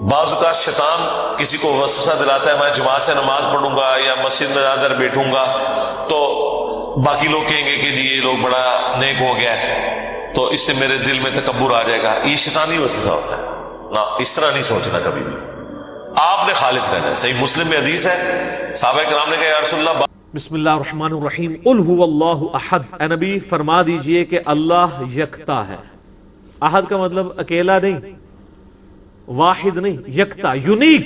بعض اوقات شیطان کسی کو وسوسہ دلاتا ہے میں جماعت سے نماز پڑھوں گا یا مسجد میں جا کر بیٹھوں گا تو باقی لوگ کہیں گے کہ جی یہ لوگ بڑا نیک ہو گیا ہے تو اس سے میرے دل میں تکبر آ جائے گا. یہ شیطانی وسوسہ ہوتا ہے نا، اس طرح نہیں سوچنا کبھی بھی. آپ نے خالص رہنا ہے. صحیح مسلم میں حدیث ہے، صحابہ کرام نے کہا یا رسول اللہ. بسم اللہ الرحمن الرحیم. قل هو اللہ احد، اے نبی فرما دیجئے کہ اللہ یکتا ہے. احد کا مطلب اکیلا نہیں، واحد نہیں، یکتا، یونیک،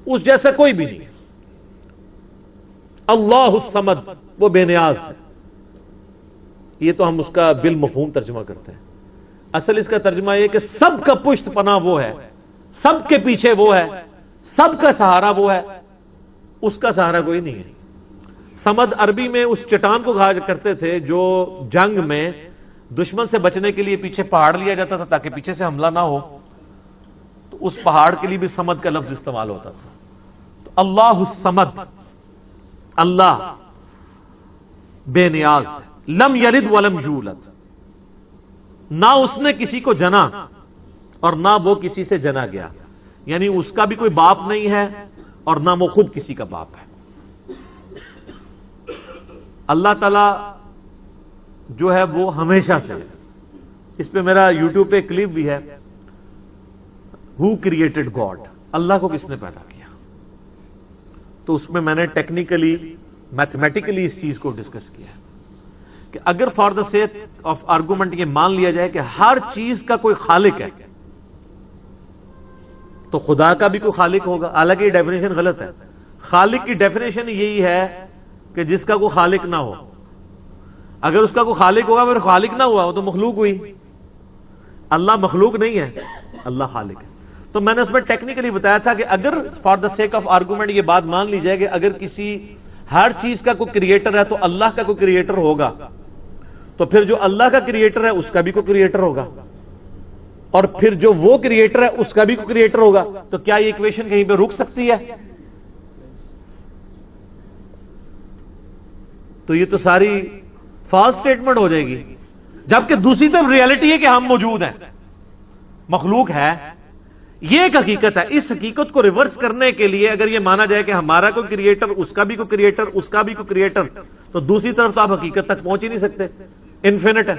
اس جیسا کوئی بھی نہیں. اللہ الصمد، وہ بے نیاز ہے. یہ تو ہم اس کا بالمفہوم ترجمہ کرتے ہیں. اصل اس کا ترجمہ یہ کہ سب کا پشت پناہ وہ ہے، سب کے پیچھے وہ ہے، سب کا سہارا وہ ہے، اس کا سہارا کوئی نہیں ہے. سمد عربی میں اس چٹان کو کہا کرتے تھے جو جنگ میں دشمن سے بچنے کے لیے پیچھے پہاڑ لیا جاتا تھا تاکہ پیچھے سے حملہ نہ ہو، تو اس پہاڑ کے لیے بھی سمد کا لفظ استعمال ہوتا تھا. تو اللہ الصمد، اللہ بے نیاز، لم یلد ولم یولد، نہ اس نے کسی کو جنا اور نہ وہ کسی سے جنا گیا، یعنی اس کا بھی کوئی باپ نہیں ہے اور نہ وہ خود کسی کا باپ ہے. اللہ تعالی جو ہے وہ ہمیشہ سے ہے. اس پہ میرا یوٹیوب پہ کلپ بھی ہے، ہو کریٹڈ گاڈ، اللہ کو کس نے پیدا کیا. تو اس میں میں نے ٹیکنیکلی میتھمیٹیکلی اس چیز کو ڈسکس کیا ہے کہ اگر for the sake of argument یہ مان لیا جائے کہ ہر چیز کا کوئی خالق ہے تو خدا کا بھی کوئی خالق ہوگا. حالانکہ یہ ڈیفینیشن غلط ہے. خالق کی ڈیفینیشن یہی ہے کہ جس کا کوئی خالق نہ ہو. اگر اس کا کوئی خالق ہوگا پھر خالق نہ ہوا وہ تو مخلوق ہوئی. اللہ مخلوق نہیں ہے، اللہ خالق ہے. تو میں نے اس میں ٹیکنیکلی بتایا تھا کہ اگر for the sake of argument یہ بات مان لی جائے کہ اگر کسی ہر چیز کا کوئی کریٹر ہے تو اللہ کا کوئی کریٹر ہوگا، تو پھر جو اللہ کا کریٹر ہے اس کا بھی کوئی کریٹر ہوگا، اور پھر جو وہ کریٹر ہے اس کا بھی کوئی کریٹر ہوگا. تو کیا یہ ایکویشن کہیں پہ رک سکتی ہے؟ تو یہ تو ساری فالس سٹیٹمنٹ ہو جائے گی. جبکہ دوسری طرف ریالٹی ہے کہ ہم موجود ہیں، مخلوق ہے. یہ ایک حقیقت ہے. اس حقیقت کو ریورس کرنے کے لیے اگر یہ مانا جائے کہ ہمارا کوئی کریٹر، اس کا بھی کوئی کریٹر، اس کا بھی کوئی کریٹر، تو دوسری طرف تو آپ حقیقت تک پہنچ ہی نہیں سکتے. انفینٹ ہے.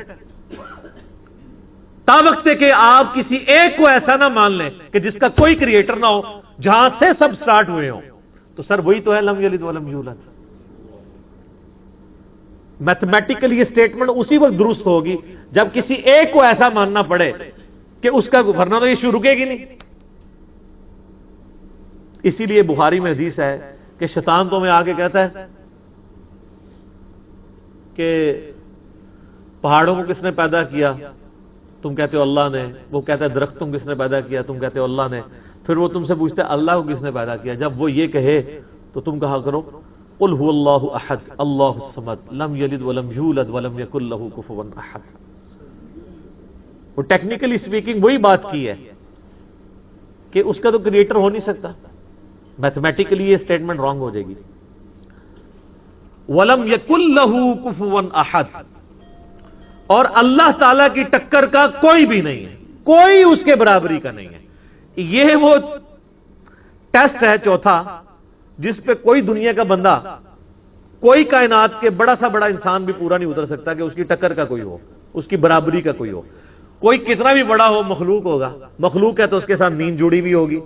تا وقت کہ آپ کسی ایک کو ایسا نہ مان لیں کہ جس کا کوئی کریٹر نہ ہو، جہاں سے سب سٹارٹ ہوئے ہوں، تو سر وہی تو ہے لم یلد ولم یولد. میتھمیٹیکلی یہ اسٹیٹمنٹ اسی وقت درست ہوگی جب کسی ایک کو ایسا ماننا پڑے کہ اس کا ورنہ تو یہ شروع رکے گی نہیں. اسی لیے بخاری میں حدیث ہے کہ شیطان تو میں آ کے کہتا ہے کہ پہاڑوں کو کس نے پیدا کیا؟ تم کہتے ہو اللہ نے. وہ کہتا ہے درخت تم کس نے پیدا کیا؟ تم کہتے ہو اللہ نے. پھر وہ تم سے پوچھتے ہیں اللہ کو کس نے پیدا کیا؟ جب وہ یہ کہے تو تم کہا کرو قل هو اللہ احد اللہ الصمد لم یلد ولم یولد ولم یکن له کفوا احد. وہ ٹیکنیکلی اسپیکنگ وہی بات کی ہے کہ اس کا تو کریٹر ہو نہیں سکتا. میتھمیٹیکلی یہ اسٹیٹمنٹ رانگ ہو جائے گی. ولم یکن له کفوا احد، اور اللہ تعالی کی ٹکر کا کوئی بھی نہیں ہے، کوئی اس کے برابری کا نہیں ہے. یہ وہ ٹیسٹ ہے چوتھا جس پہ کوئی دنیا کا بندہ، کوئی کائنات کے بڑا سا بڑا انسان بھی پورا نہیں اتر سکتا کہ اس کی ٹکر کا کوئی ہو، اس کی برابری کا کوئی ہو. کوئی کتنا بھی بڑا ہو مخلوق ہوگا. مخلوق ہے تو اس کے ساتھ نیند جڑی ہوئی ہوگی،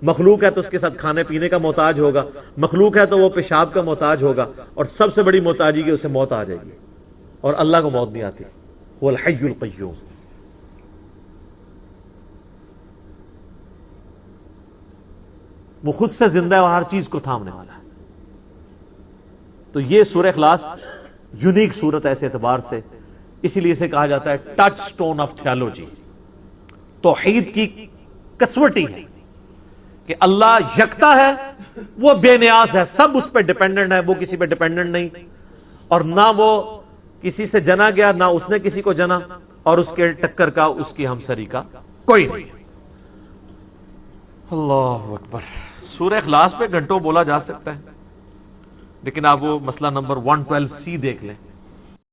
مخلوق ہے تو اس کے ساتھ کھانے پینے کا محتاج ہوگا، مخلوق ہے تو وہ پیشاب کا محتاج ہوگا، اور سب سے بڑی محتاجی کہ اسے موت آ جائے گی. اور اللہ کو موت نہیں آتی. وہ الحی القیوم. وہ خود سے زندہ ہے اور ہر چیز کو تھامنے والا ہے. تو یہ سورہ اخلاص یونیک صورت ہے اس اعتبار سے، اسی لیے اسے کہا جاتا ہے ٹچ سٹون آف تھیالوجی. توحید کی کسوٹی ہے کہ اللہ یکتا ہے، وہ بے نیاز ہے، سب اس پہ ڈیپینڈنٹ ہے، وہ کسی پہ ڈیپینڈنٹ نہیں، اور نہ وہ کسی سے جنا گیا نہ اس نے کسی کو جنا، اور اس کے ٹکر کا، اس کی ہمسری کا کوئی نہیں. اللہ اکبر. سورہ اخلاص پہ گھنٹوں بولا جا سکتا ہے، لیکن آپ وہ مسئلہ نمبر 112C دیکھ لیں.